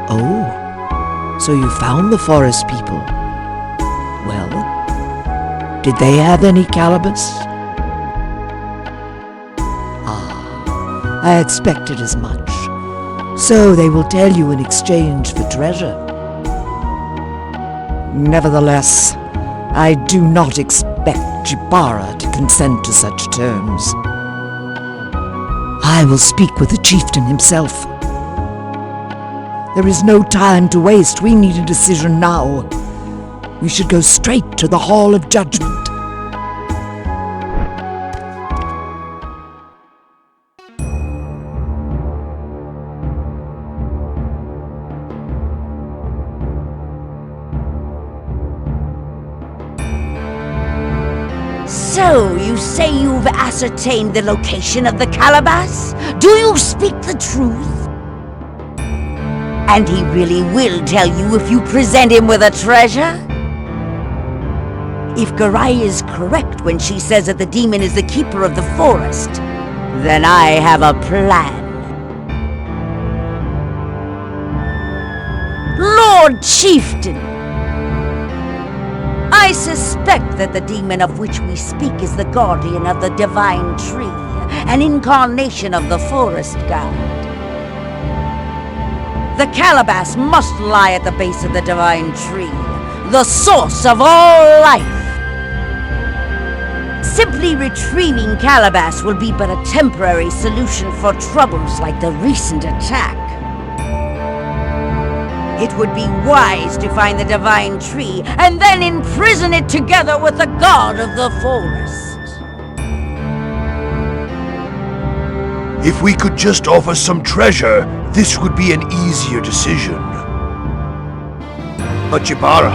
Oh, so you found the forest people. Well, did they have any calabash? Ah, I expected as much. So they will tell you in exchange for treasure. Nevertheless, I do not expect Jibara to consent to such terms. I will speak with the chieftain himself. There is no time to waste. We need a decision now. We should go straight to the Hall of Judgment. So, you say you've ascertained the location of the Calabash? Do you speak the truth? And he really will tell you if you present him with a treasure? If Garai is correct when she says that the demon is the keeper of the forest, then I have a plan. Lord Chieftain, I suspect that the demon of which we speak is the guardian of the divine tree, an incarnation of the forest god. The Calabash must lie at the base of the divine tree, the source of all life. Simply retrieving Calabash will be but a temporary solution for troubles like the recent attack. It would be wise to find the divine tree and then imprison it together with the god of the forest. If we could just offer some treasure, this would be an easier decision. But Jibara,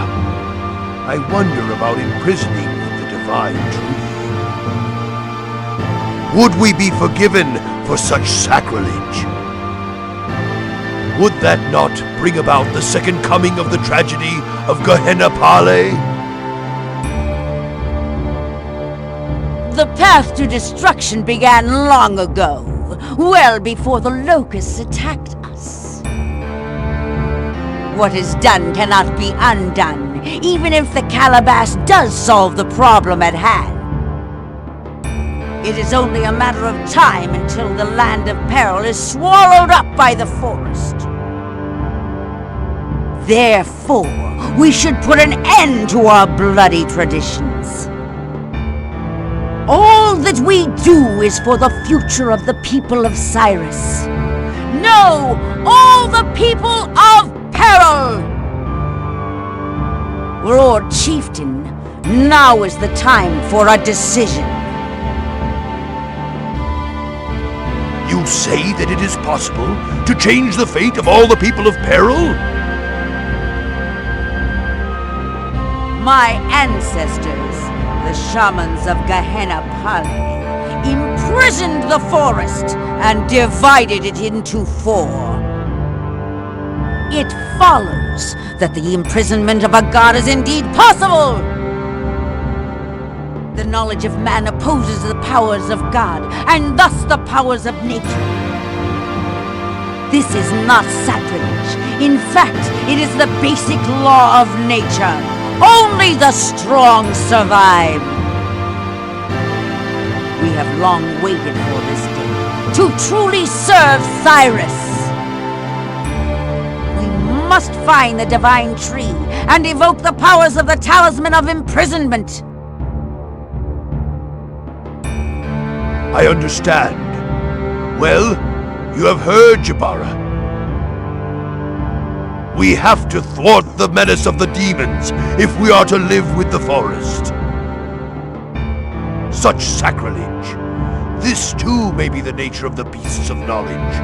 I wonder about imprisoning the divine tree. Would we be forgiven for such sacrilege? Would that not bring about the second coming of the tragedy of Gehenna Pale? The path to destruction began long ago, well before the locusts attacked us. What is done cannot be undone, even if the Calabash does solve the problem at hand. It is only a matter of time until the land of peril is swallowed up by the forest. Therefore, we should put an end to our bloody traditions. All that we do is for the future of the people of Cyrus. No, all the people of peril! Lord Chieftain, now is the time for a decision. You say that it is possible to change the fate of all the people of peril? My ancestors, the shamans of Gehenna Pale, imprisoned the forest and divided it into four. It follows that the imprisonment of a god is indeed possible. The knowledge of man opposes the powers of God, and thus the powers of nature. This is not sacrilege. In fact, it is the basic law of nature. Only the strong survive. We have long waited for this day, to truly serve Cyrus. We must find the divine tree and evoke the powers of the talisman of imprisonment. I understand. Well, you have heard, Jibara. We have to thwart the menace of the demons if we are to live with the forest. Such sacrilege. This too may be the nature of the beasts of knowledge.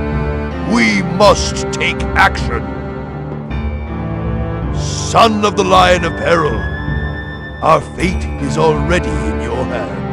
We must take action. Son of the Lion of Peril, our fate is already in your hands.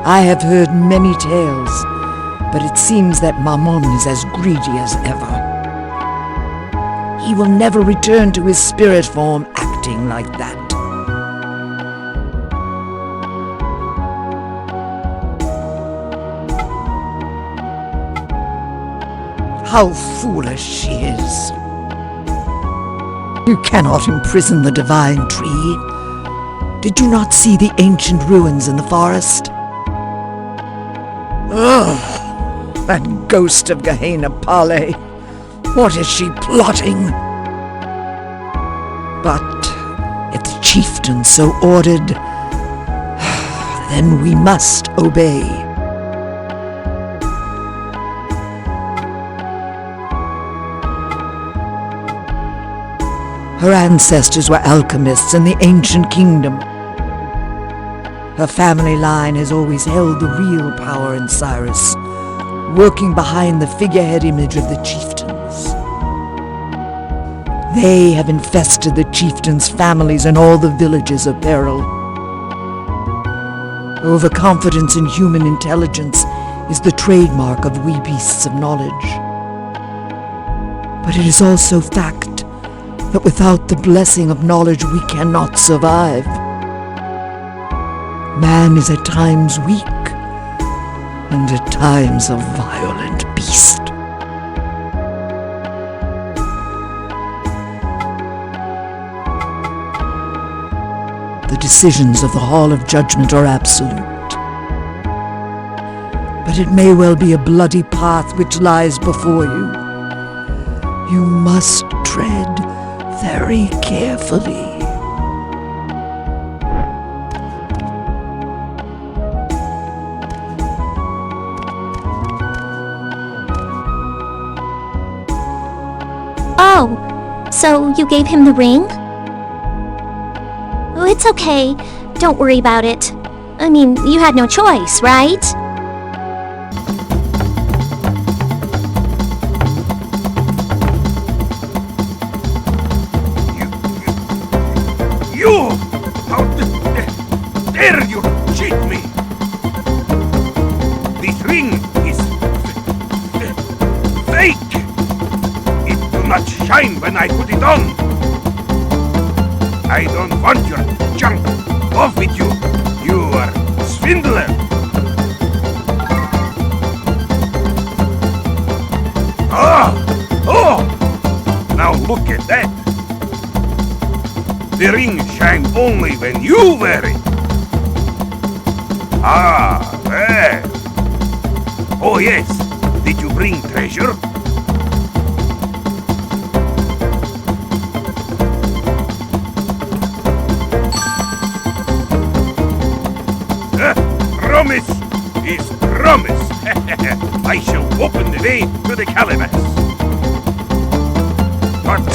I have heard many tales, but it seems that Mammon is as greedy as ever. He will never return to his spirit form acting like that. How foolish she is. You cannot imprison the divine tree. Did you not see the ancient ruins in the forest? Ugh! That ghost of Gehenna Pale. What is she plotting? But if the chieftain so ordered, then we must obey. Her ancestors were alchemists in the ancient kingdom. Her family line has always held the real power in Cyrus, working behind the figurehead image of the chieftains. They have infested the chieftains' families and all the villages of peril. Overconfidence in human intelligence is the trademark of we beasts of knowledge. But it is also fact that without the blessing of knowledge we cannot survive. Man is at times weak, and at times a violent beast. The decisions of the Hall of Judgment are absolute. But it may well be a bloody path which lies before you. You must tread very carefully. Oh, so you gave him the ring? Oh, it's okay. Don't worry about it. I mean, you had no choice, right? You! How dare you cheat me? This ring is fake! It do not shine when I put it on! I don't want your junk! Off with you! You are a swindler! Ah! Oh! Now look at that! The ring shines only when you wear it! Ah, well! Oh yes, did you bring treasure? Promise is promise! I shall open the way to the calabash! But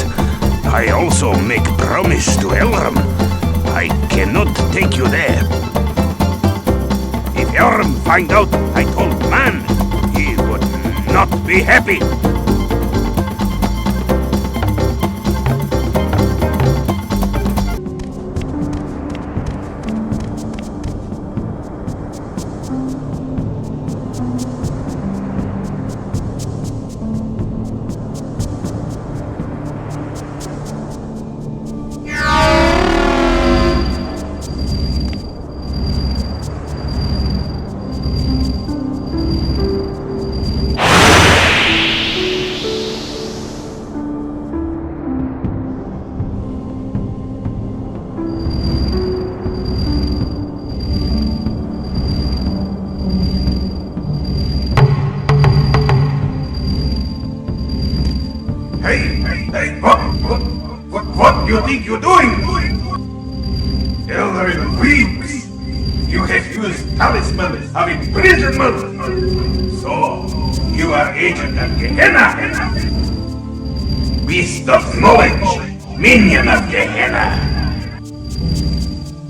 I also make promise to Elram. I cannot take you there. If Elram find out I told man, he would not be happy. What do you think you're doing? Elder weeps. You have used talisman of imprisonment. So, you are agent of Gehenna. Beast of knowledge, minion of Gehenna.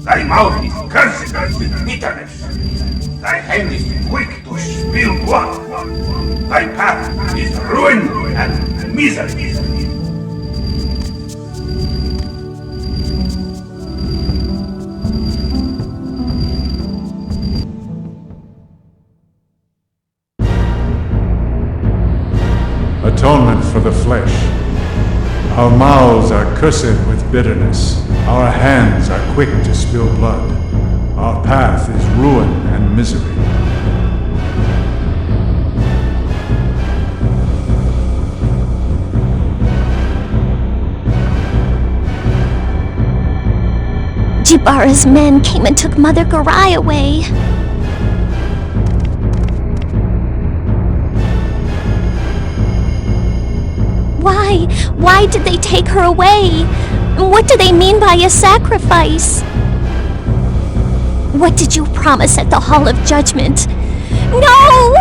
Thy mouth is cursed with bitterness. Thy hand is quick to spill blood. Thy path is ruin and misery. Atonement for the flesh. Our mouths are cursed with bitterness. Our hands are quick to spill blood. Our path is ruin and misery. Jibara's men came and took Mother Garai away. Why did they take her away? What do they mean by a sacrifice? What did you promise at the Hall of Judgment? No!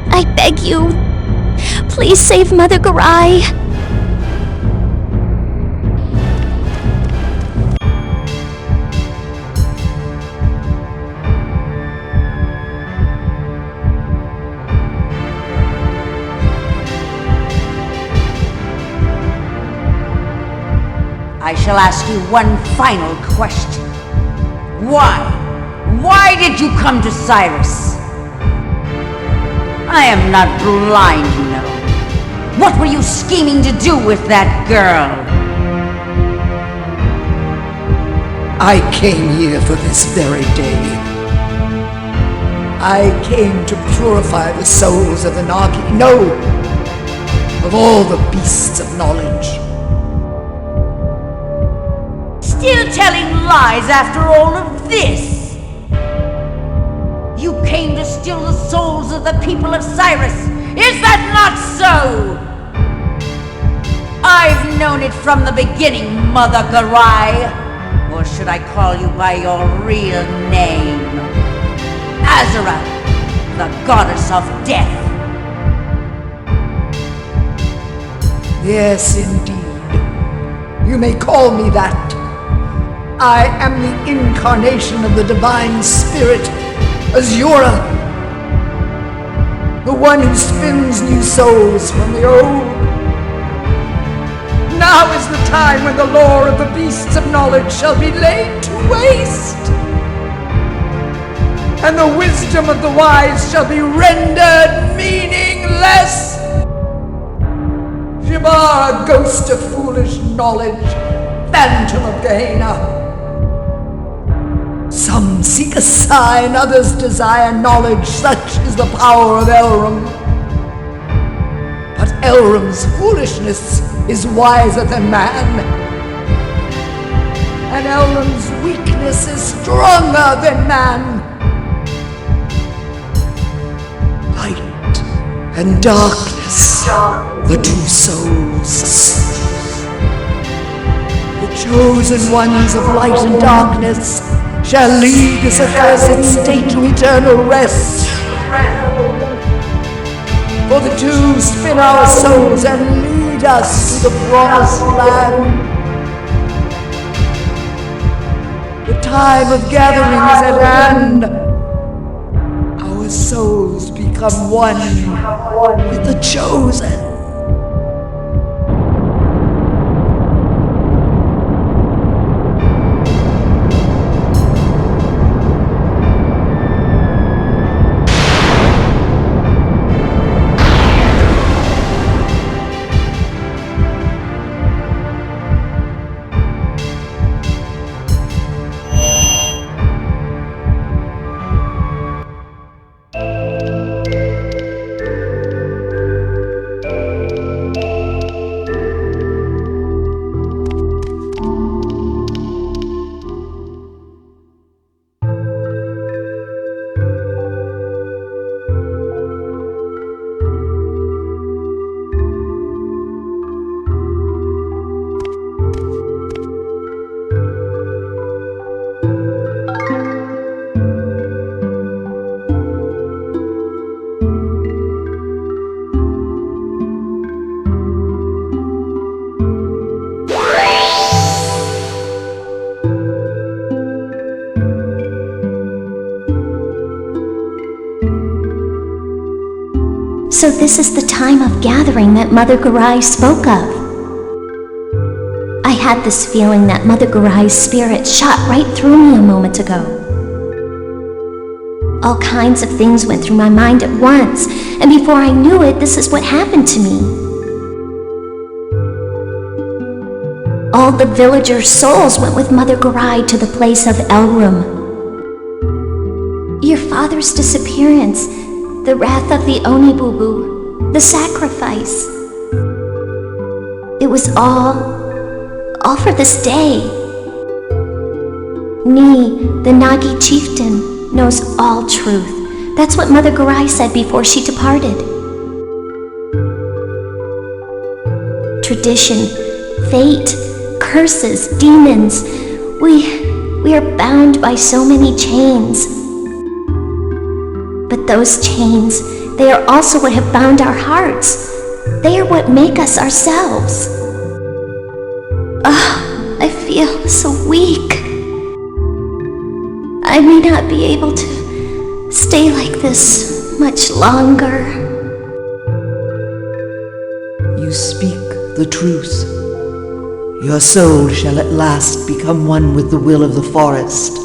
I beg you, please save Mother Garai. I shall ask you one final question. Why? Why did you come to Cyrus? I am not blind, you know. What were you scheming to do with that girl? I came here for this very day. I came to purify the souls of the Nagi, no, of all the beasts of knowledge. Still telling lies after all of this? You came to steal the souls of the people of Cyrus. Is that not so? I've known it from the beginning, Mother Garai. Or should I call you by your real name? Azura, the goddess of death. Yes, indeed. You may call me that. I am the incarnation of the divine spirit, Azura, the one who spins new souls from the old. Now is the time when the lore of the beasts of knowledge shall be laid to waste, and the wisdom of the wise shall be rendered meaningless. Shibara, ghost of foolish knowledge, phantom of Gehenna. Some seek a sign, others desire knowledge. Such is the power of Elrum. But Elrum's foolishness is wiser than man, and Elrum's weakness is stronger than man. Light and darkness, the two souls. The chosen ones of light and darkness shall lead this accursed state to eternal rest. For the two spin our souls and lead us to the promised land. The time of gathering is at hand. Our souls become one with the chosen. So this is the time of gathering that Mother Garai spoke of. I had this feeling that Mother Garai's spirit shot right through me a moment ago. All kinds of things went through my mind at once, and before I knew it, this is what happened to me. All the villagers' souls went with Mother Garai to the place of Elrum. Your father's disappearance, the wrath of the Onibubu, the sacrifice. It was all for this day. Me, the Nagi chieftain, knows all truth. That's what Mother Garai said before she departed. Tradition, fate, curses, demons. We are bound by so many chains. But those chains, they are also what have bound our hearts. They are what make us ourselves. I feel so weak. I may not be able to stay like this much longer. You speak the truth. Your soul shall at last become one with the will of the forest,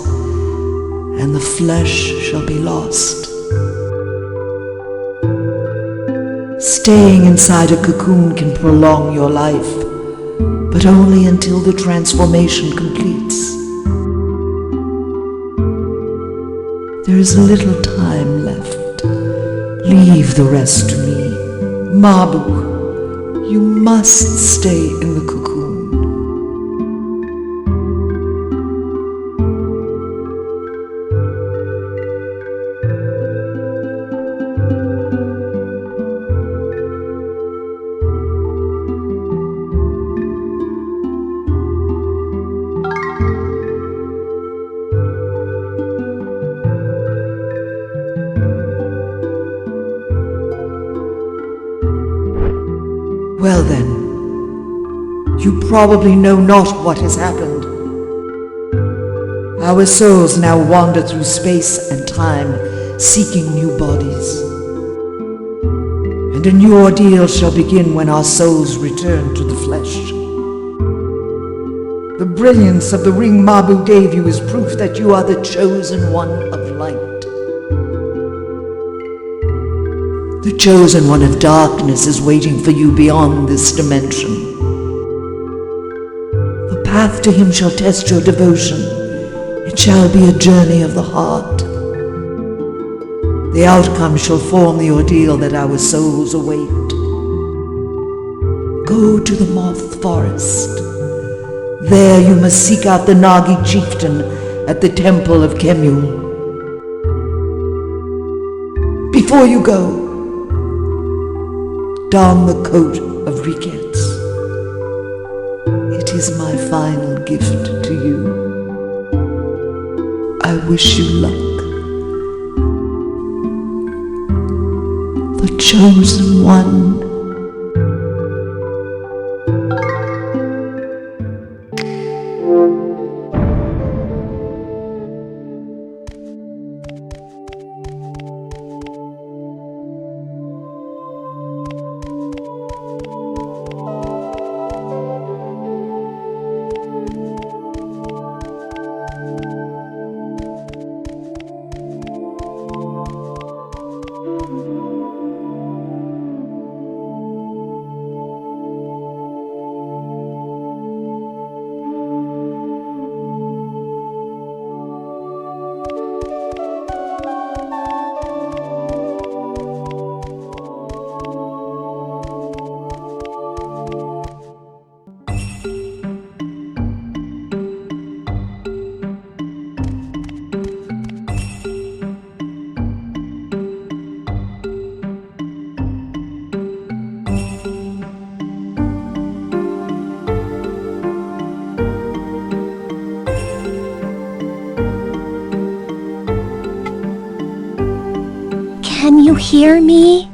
and the flesh shall be lost. Staying inside a cocoon can prolong your life, but only until the transformation completes. There is little time left. Leave the rest to me. Mabu, you must stay in the cocoon. Well then, you probably know not what has happened. Our souls now wander through space and time, seeking new bodies. And a new ordeal shall begin when our souls return to the flesh. The brilliance of the ring Mabu gave you is proof that you are the chosen one of light. The chosen one of darkness is waiting for you beyond this dimension. The path to him shall test your devotion. It shall be a journey of the heart. The outcome shall form the ordeal that our souls await. Go to the moth forest. There you must seek out the Nagi chieftain at the temple of Kemul. Before you go, don the coat of Rikets. It is my final gift to you. I wish you luck. The chosen one. Can you hear me?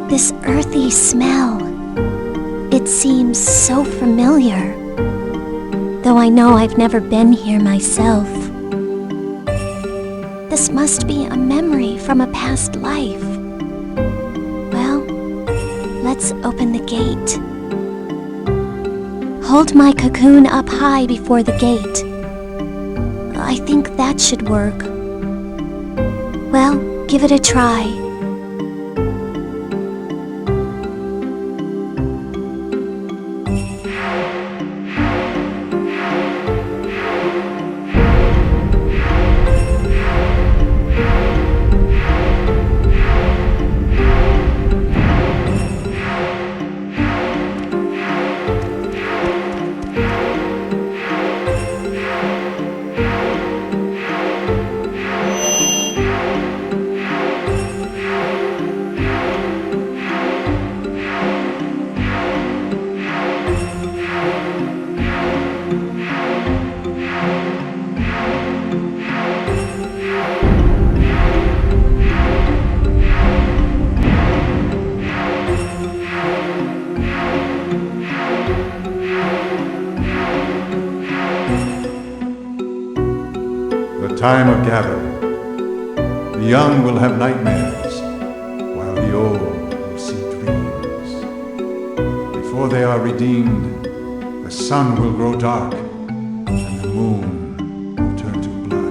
This earthy smell. It seems so familiar, though I know I've never been here myself. This must be a memory from a past life. Well, let's open the gate. Hold my cocoon up high before the gate. I think that should work. Well, give it a try. time of gathering. The young will have nightmares, while the old will see dreams. Before they are redeemed, the sun will grow dark, and the moon will turn to blood.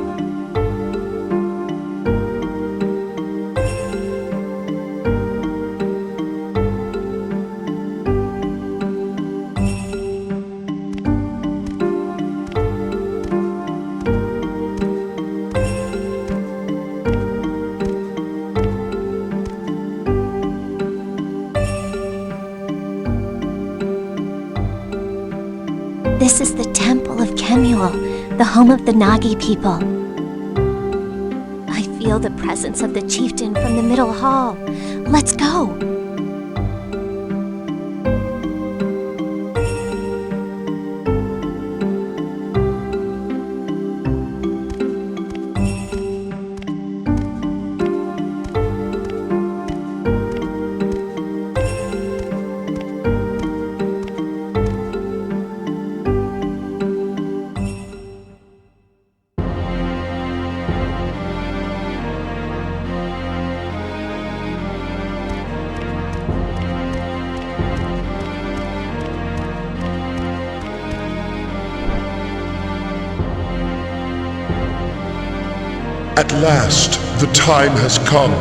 This is the Temple of Kemuel, the home of the Nagi people. I feel the presence of the chieftain from the middle hall. Let's go. At last, the time has come,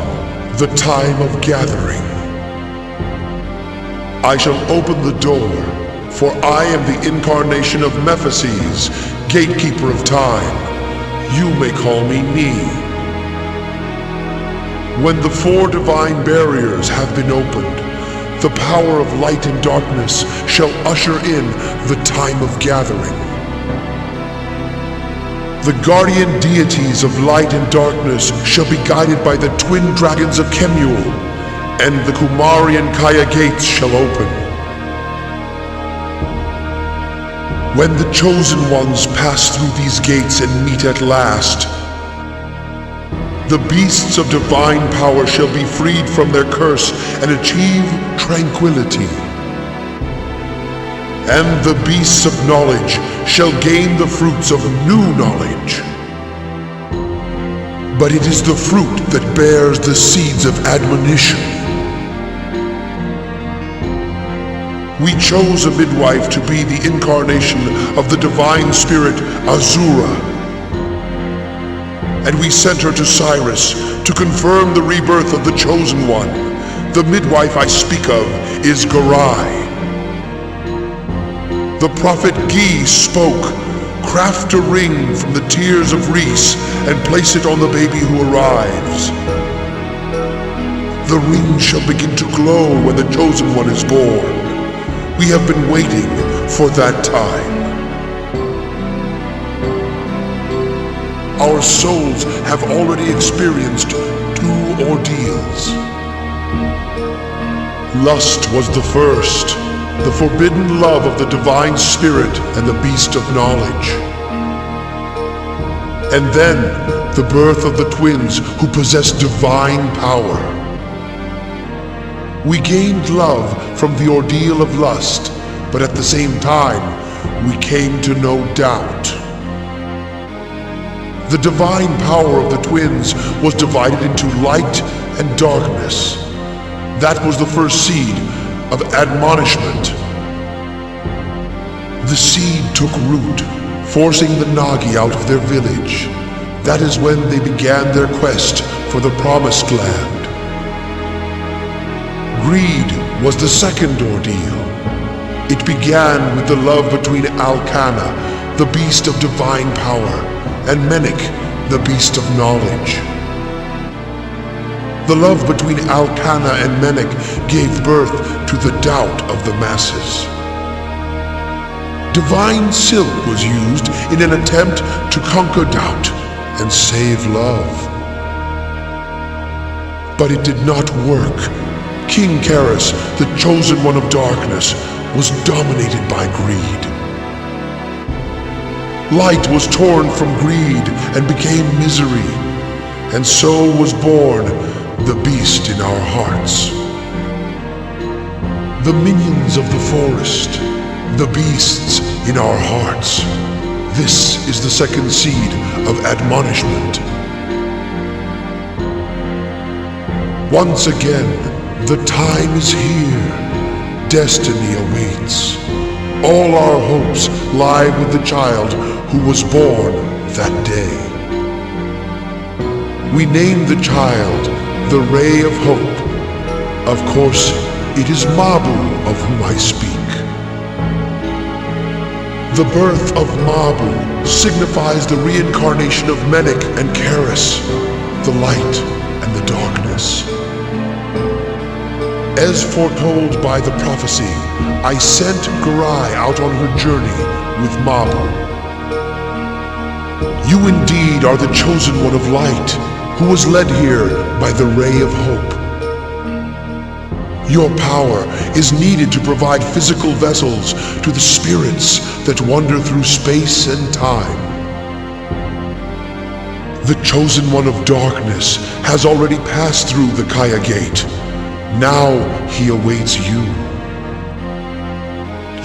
the time of gathering. I shall open the door, for I am the incarnation of Mephises, gatekeeper of time. You may call me Ni. When the four divine barriers have been opened, the power of light and darkness shall usher in the time of gathering. The guardian deities of light and darkness shall be guided by the twin dragons of Kemuel, and the Kumarian Kaya gates shall open. When the chosen ones pass through these gates and meet at last, the beasts of divine power shall be freed from their curse and achieve tranquility. And the beasts of knowledge shall gain the fruits of new knowledge. But it is the fruit that bears the seeds of admonition. We chose a midwife to be the incarnation of the divine spirit Azura. And we sent her to Cyrus to confirm the rebirth of the chosen one. The midwife I speak of is Garai. The prophet Gi spoke, "Craft a ring from the tears of Reese and place it on the baby who arrives. The ring shall begin to glow when the chosen one is born. We have been waiting for that time. Our souls have already experienced 2 ordeals. Lust was the first, the forbidden love of the divine spirit and the beast of knowledge. And then, the birth of the twins who possess divine power. We gained love from the ordeal of lust, but at the same time, we came to know doubt. The divine power of the twins was divided into light and darkness. That was the first seed of admonishment. The seed took root, forcing the Nagi out of their village. That is when they began their quest for the Promised Land. Greed was the second ordeal. It began with the love between Alcana, the beast of divine power, and Menik, the beast of knowledge. The love between Alcana and Menik gave birth to the doubt of the masses. Divine silk was used in an attempt to conquer doubt and save love. But it did not work. King Karis, the chosen one of darkness, was dominated by greed. Light was torn from greed and became misery, and so was born the beast in our hearts. The minions of the forest, the beasts in our hearts. This is the second seed of admonishment. Once again, the time is here. Destiny awaits. All our hopes lie with the child who was born that day. We name the child the Ray of Hope. Of course, it is Mabu of whom I speak. The birth of Mabu signifies the reincarnation of Menek and Karis, the light and the darkness. As foretold by the prophecy, I sent Garai out on her journey with Mabu. You indeed are the chosen one of light, who was led here by the Ray of Hope. Your power is needed to provide physical vessels to the spirits that wander through space and time. The chosen one of darkness has already passed through the Kaya Gate. Now he awaits you.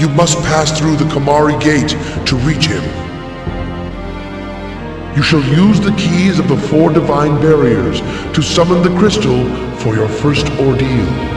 You must pass through the Kamari Gate to reach him. You shall use the keys of the 4 divine barriers to summon the crystal for your first ordeal.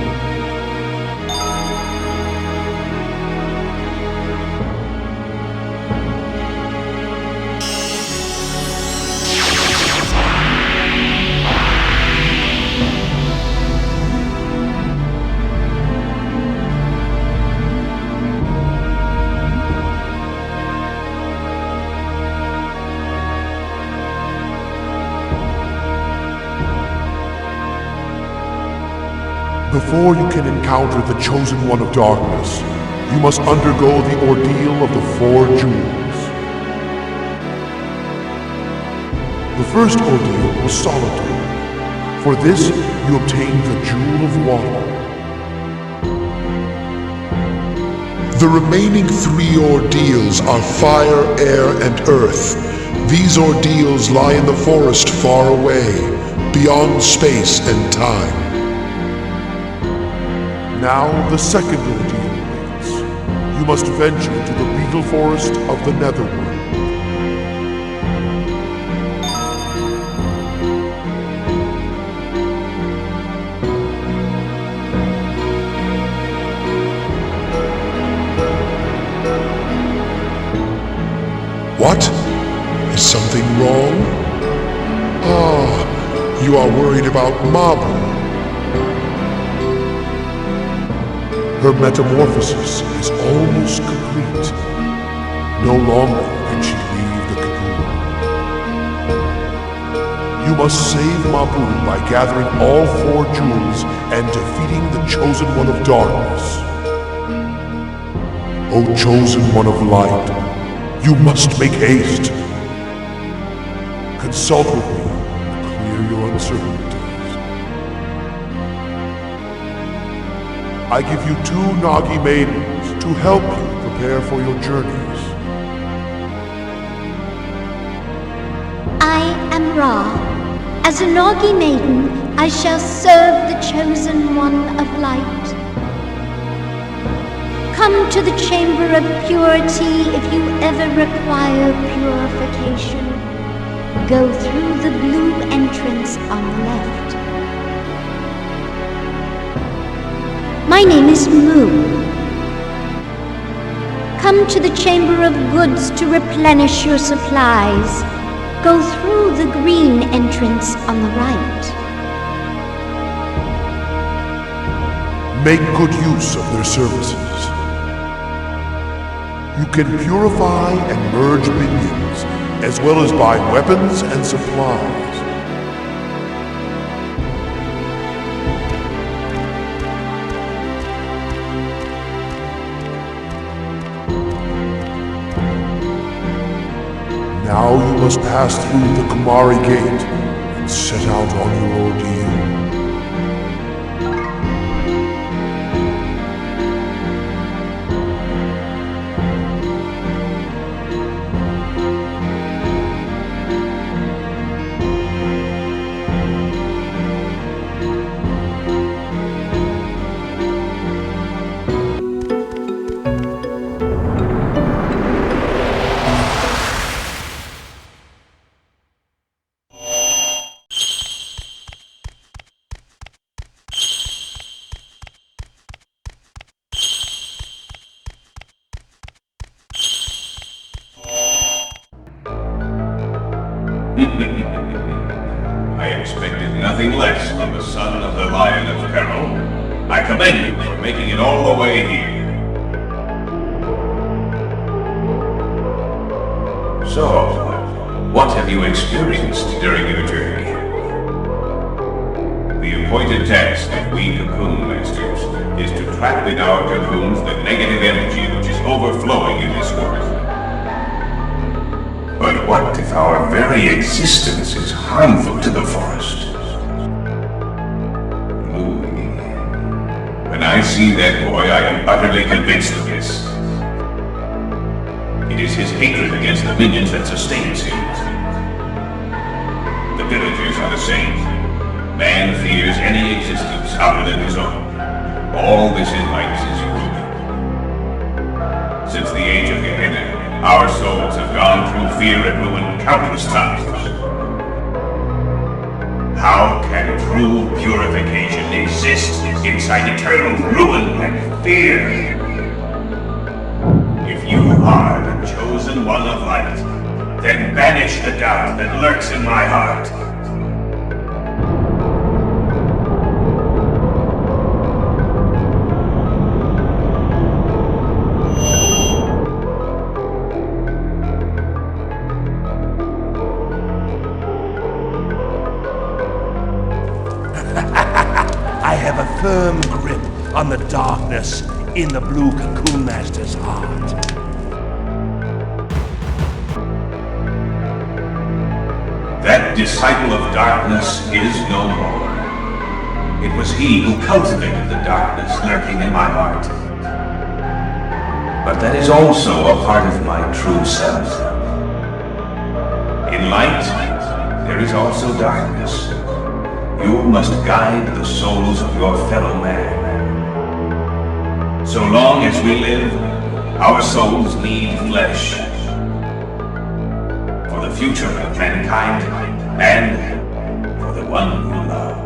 Before you can encounter the chosen one of darkness, you must undergo the ordeal of the 4 jewels. The first ordeal was solitude. For this, you obtained the Jewel of Water. The remaining 3 ordeals are fire, air, and earth. These ordeals lie in the forest far away, beyond space and time. Now the second ordeal awaits. You must venture to the beetle forest of the Netherworld. What? Is something wrong? Ah, you are worried about Mabu. Her metamorphosis is almost complete. No longer can she leave the cocoon. You must save Mabu by gathering all 4 jewels and defeating the chosen one of darkness. O chosen one of light, you must make haste. Consult with me to clear your uncertainties. I give you 2 Nagi maidens to help you prepare for your journeys. I am Ra. As a Nagi maiden, I shall serve the chosen one of light. Come to the Chamber of Purity if you ever require purification. Go through the blue entrance on the left. My name is Mu. Come to the Chamber of Goods to replenish your supplies. Go through the green entrance on the right. Make good use of their services. You can purify and merge minions, as well as buy weapons and supplies. Now you must pass through the Kamari Gate and set out on your ordeal. I expected nothing less from the son of the Lion of Peril. I commend you for making it all the way here. So, what have you experienced during your journey? The appointed task of we Cocoon Masters is to trap in our cocoons the negative energy which is overflowing in this world. But what if our very existence is harmful to the forest? Louis, when I see that boy, I am utterly convinced of this. It is his hatred against the minions that sustains him. The villagers are the same. Man fears any existence other than his own. All this invites his ruin. Since the age of Gehenna, our souls have gone through fear and ruin countless times. How can true purification exist inside eternal ruin and fear? If you are the chosen one of light, then banish the doubt that lurks in my heart. I have a firm grip on the darkness in the Blue Cocoon Master's heart. That disciple of darkness is no more. It was he who cultivated the darkness lurking in my heart. But that is also a part of my true self. In light, there is also darkness. You must guide the souls of your fellow man. So long as we live, our souls need flesh. For the future of mankind, and for the one who loves.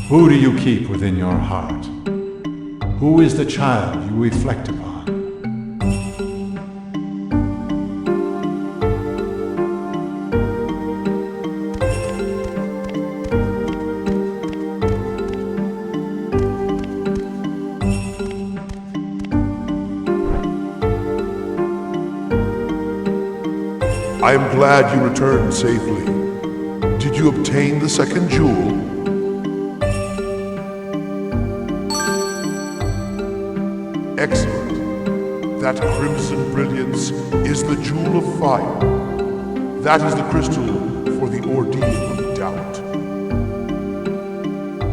Who do you keep within your heart? Who is the child you reflect upon? I am glad you returned safely. Did you obtain the second jewel? Excellent. That crimson brilliance is the jewel of fire. That is the crystal for the ordeal of doubt.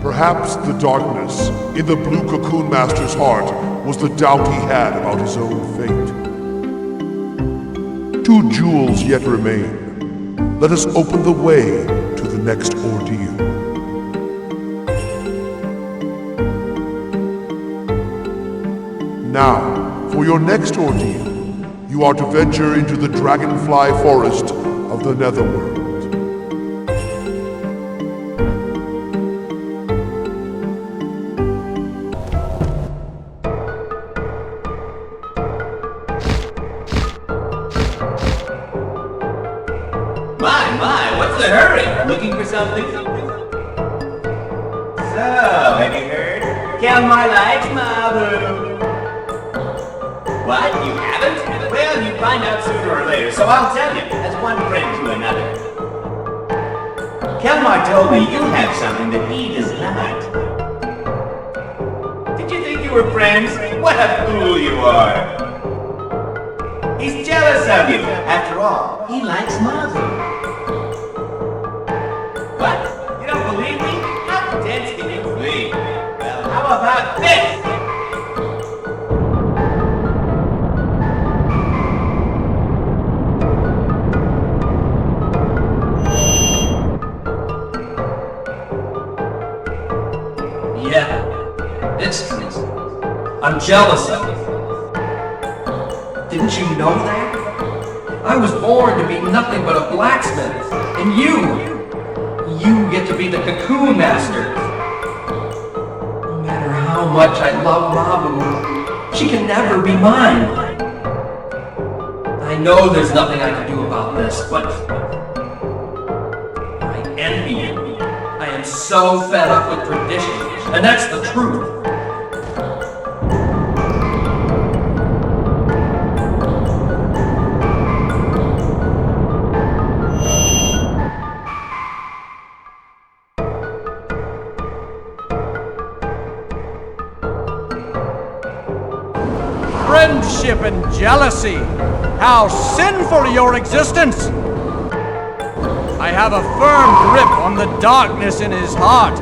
Perhaps the darkness in the Blue Cocoon Master's heart was the doubt he had about his own fate. 2 jewels yet remain. Let us open the way to the next ordeal. Now, for your next ordeal, you are to venture into the Dragonfly Forest of the Netherworld. My, what's the hurry? Looking for something? So, have you heard? Kelmar likes Mabu. What? You haven't? Well, you find out sooner or later, so I'll tell you, as one friend to another. Kelmar told me you have something that he does not. Did you think you were friends? What a fool you are! He's jealous of you. After all, he likes Mabu. What? You don't believe me? How dense can you be? Well, how about this? I'm jealous of you. Didn't you know that? I was born to be nothing but a blacksmith, and you get to be the Cocoon Master. No matter how much I love Mabu, she can never be mine. I know there's nothing I can do about this, but I envy you. I am so fed up with tradition, and that's the truth. Friendship and jealousy! How sinful your existence! I have a firm grip on the darkness in his heart.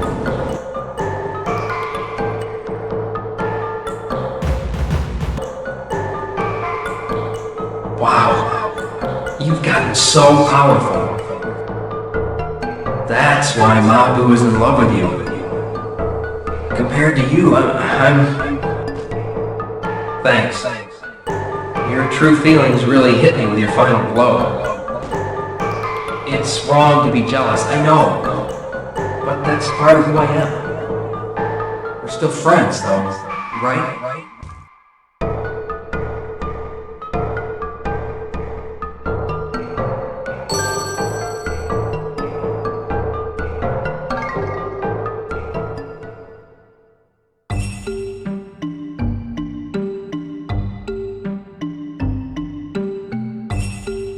Wow, you've gotten so powerful. That's why Mabu is in love with you. Compared to you, I'm... Thanks. Your true feelings really hit me with your final blow. It's wrong to be jealous, I know. But that's part of who I am. We're still friends, though, right?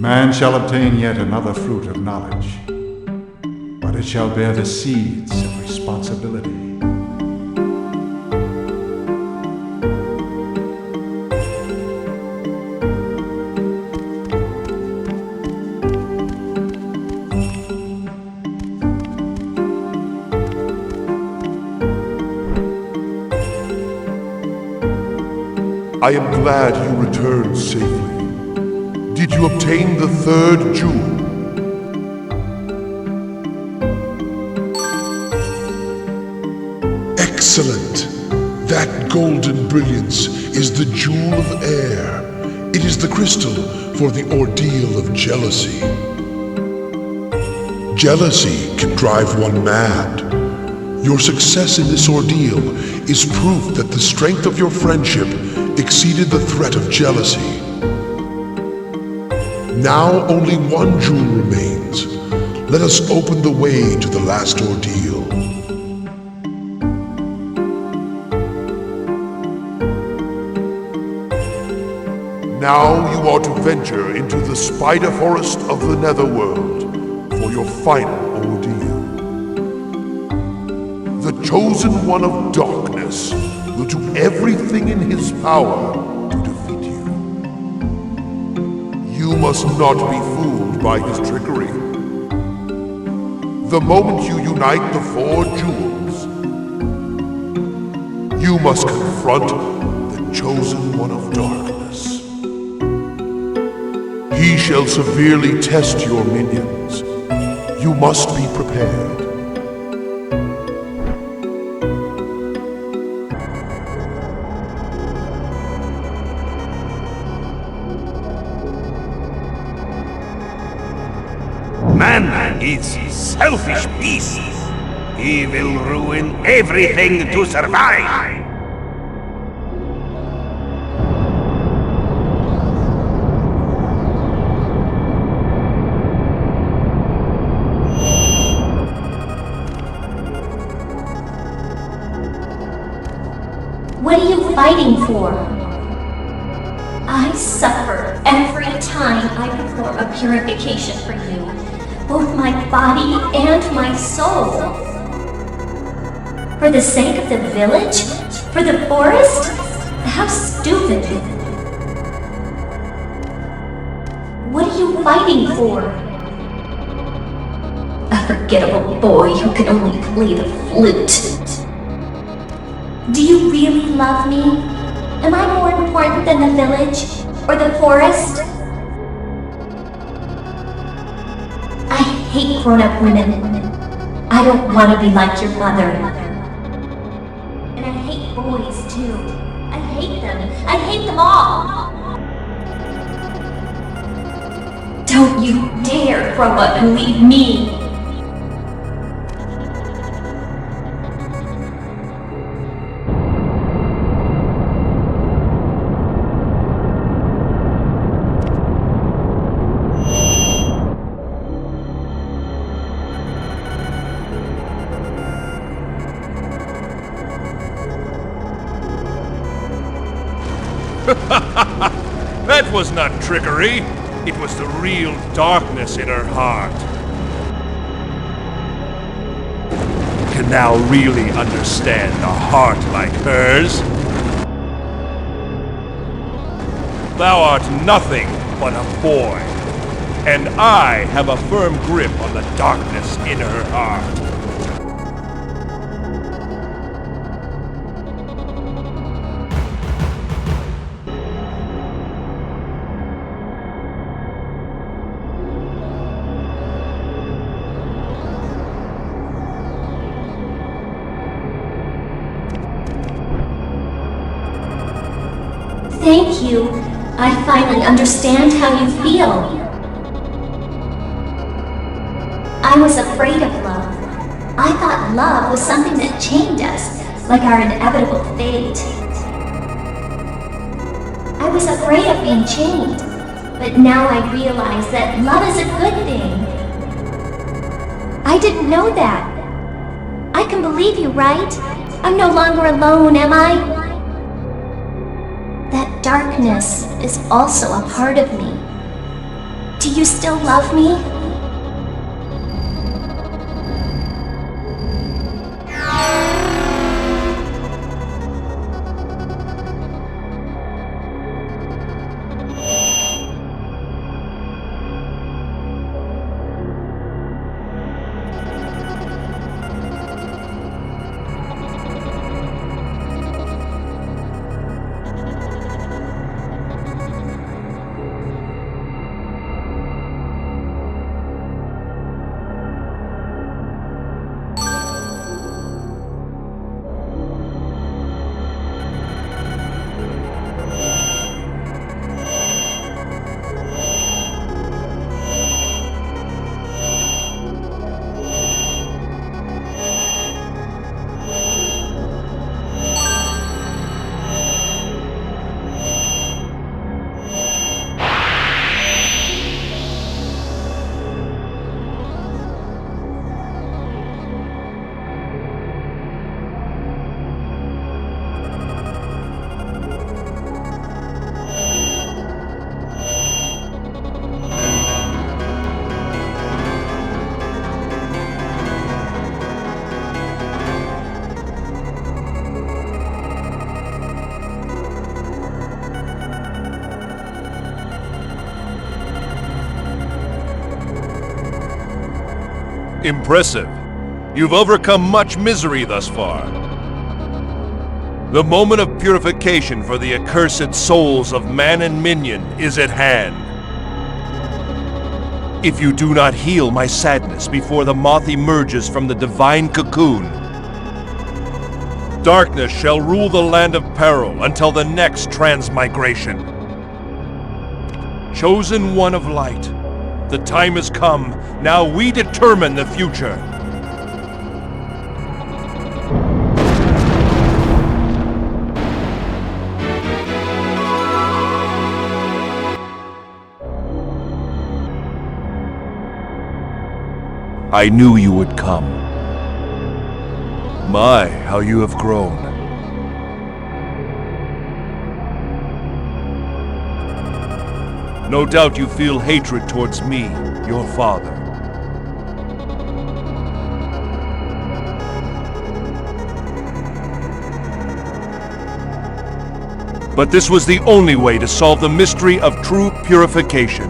Man shall obtain yet another fruit of knowledge, but it shall bear the seeds of responsibility. I am glad you returned safely. Did you obtain the third jewel? Excellent! That golden brilliance is the jewel of air. It is the crystal for the ordeal of jealousy. Jealousy can drive one mad. Your success in this ordeal is proof that the strength of your friendship exceeded the threat of jealousy. Now only one jewel remains. Let us open the way to the last ordeal. Now you are to venture into the spider forest of the netherworld for your final ordeal. The chosen one of darkness will do everything in his power to defeat you. You must not be fooled by his trickery. The moment you unite the four jewels, you must confront the chosen one of darkness. He shall severely test your minions. You must be prepared. Man is selfish beast. He will ruin everything to survive. What are you fighting for? I suffer every time I perform a purification for you, both my body and my soul. For the sake of the village? For the forest? How stupid. What are you fighting for? A forgettable boy who can only play the flute. Do you really love me? Am I more important than the village? Or the forest? I hate grown-up women. I don't want to be like your mother. And I hate boys, too. I hate them. I hate them all. Don't you dare grow up and leave me. That was not trickery. It was the real darkness in her heart. Can now really understand a heart like hers? Thou art nothing but a boy, and I have a firm grip on the darkness in her heart. Thank you. I finally understand how you feel. I was afraid of love. I thought love was something that chained us, like our inevitable fate. I was afraid of being chained, but now I realize that love is a good thing. I didn't know that. I can believe you, right? I'm no longer alone, am I? That darkness is also a part of me. Do you still love me? Impressive. You've overcome much misery thus far. The moment of purification for the accursed souls of man and minion is at hand. If you do not heal my sadness before the moth emerges from the divine cocoon, darkness shall rule the land of peril until the next transmigration. Chosen one of light, the time has come. Now we determine the future. I knew you would come. My, how you have grown. No doubt you feel hatred towards me, your father. But this was the only way to solve the mystery of true purification.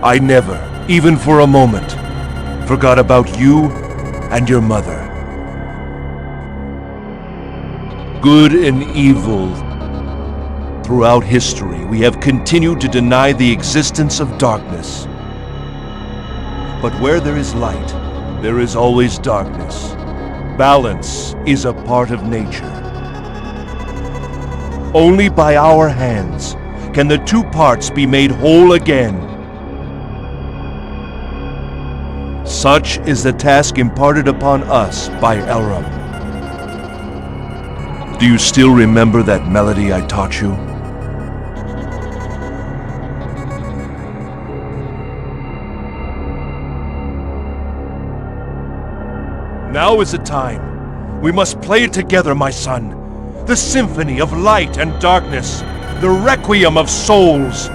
I never, even for a moment, forgot about you and your mother. Good and evil. Throughout history, we have continued to deny the existence of darkness. But where there is light, there is always darkness. Balance is a part of nature. Only by our hands can the two parts be made whole again. Such is the task imparted upon us by Elram. Do you still remember that melody I taught you? Now is the time. We must play it together, my son. The symphony of light and darkness. The requiem of souls.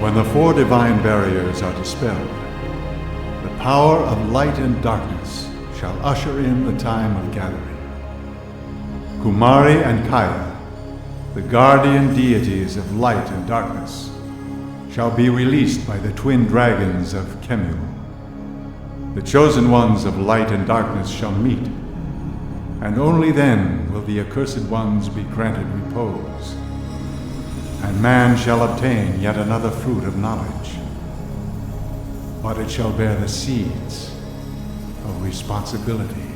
When the four divine barriers are dispelled, the power of light and darkness shall usher in the time of gathering. Kumari and Kaya, the guardian deities of light and darkness, shall be released by the twin dragons of Kemu. The chosen ones of light and darkness shall meet, and only then will the accursed ones be granted repose. And man shall obtain yet another fruit of knowledge, but it shall bear the seeds of responsibility.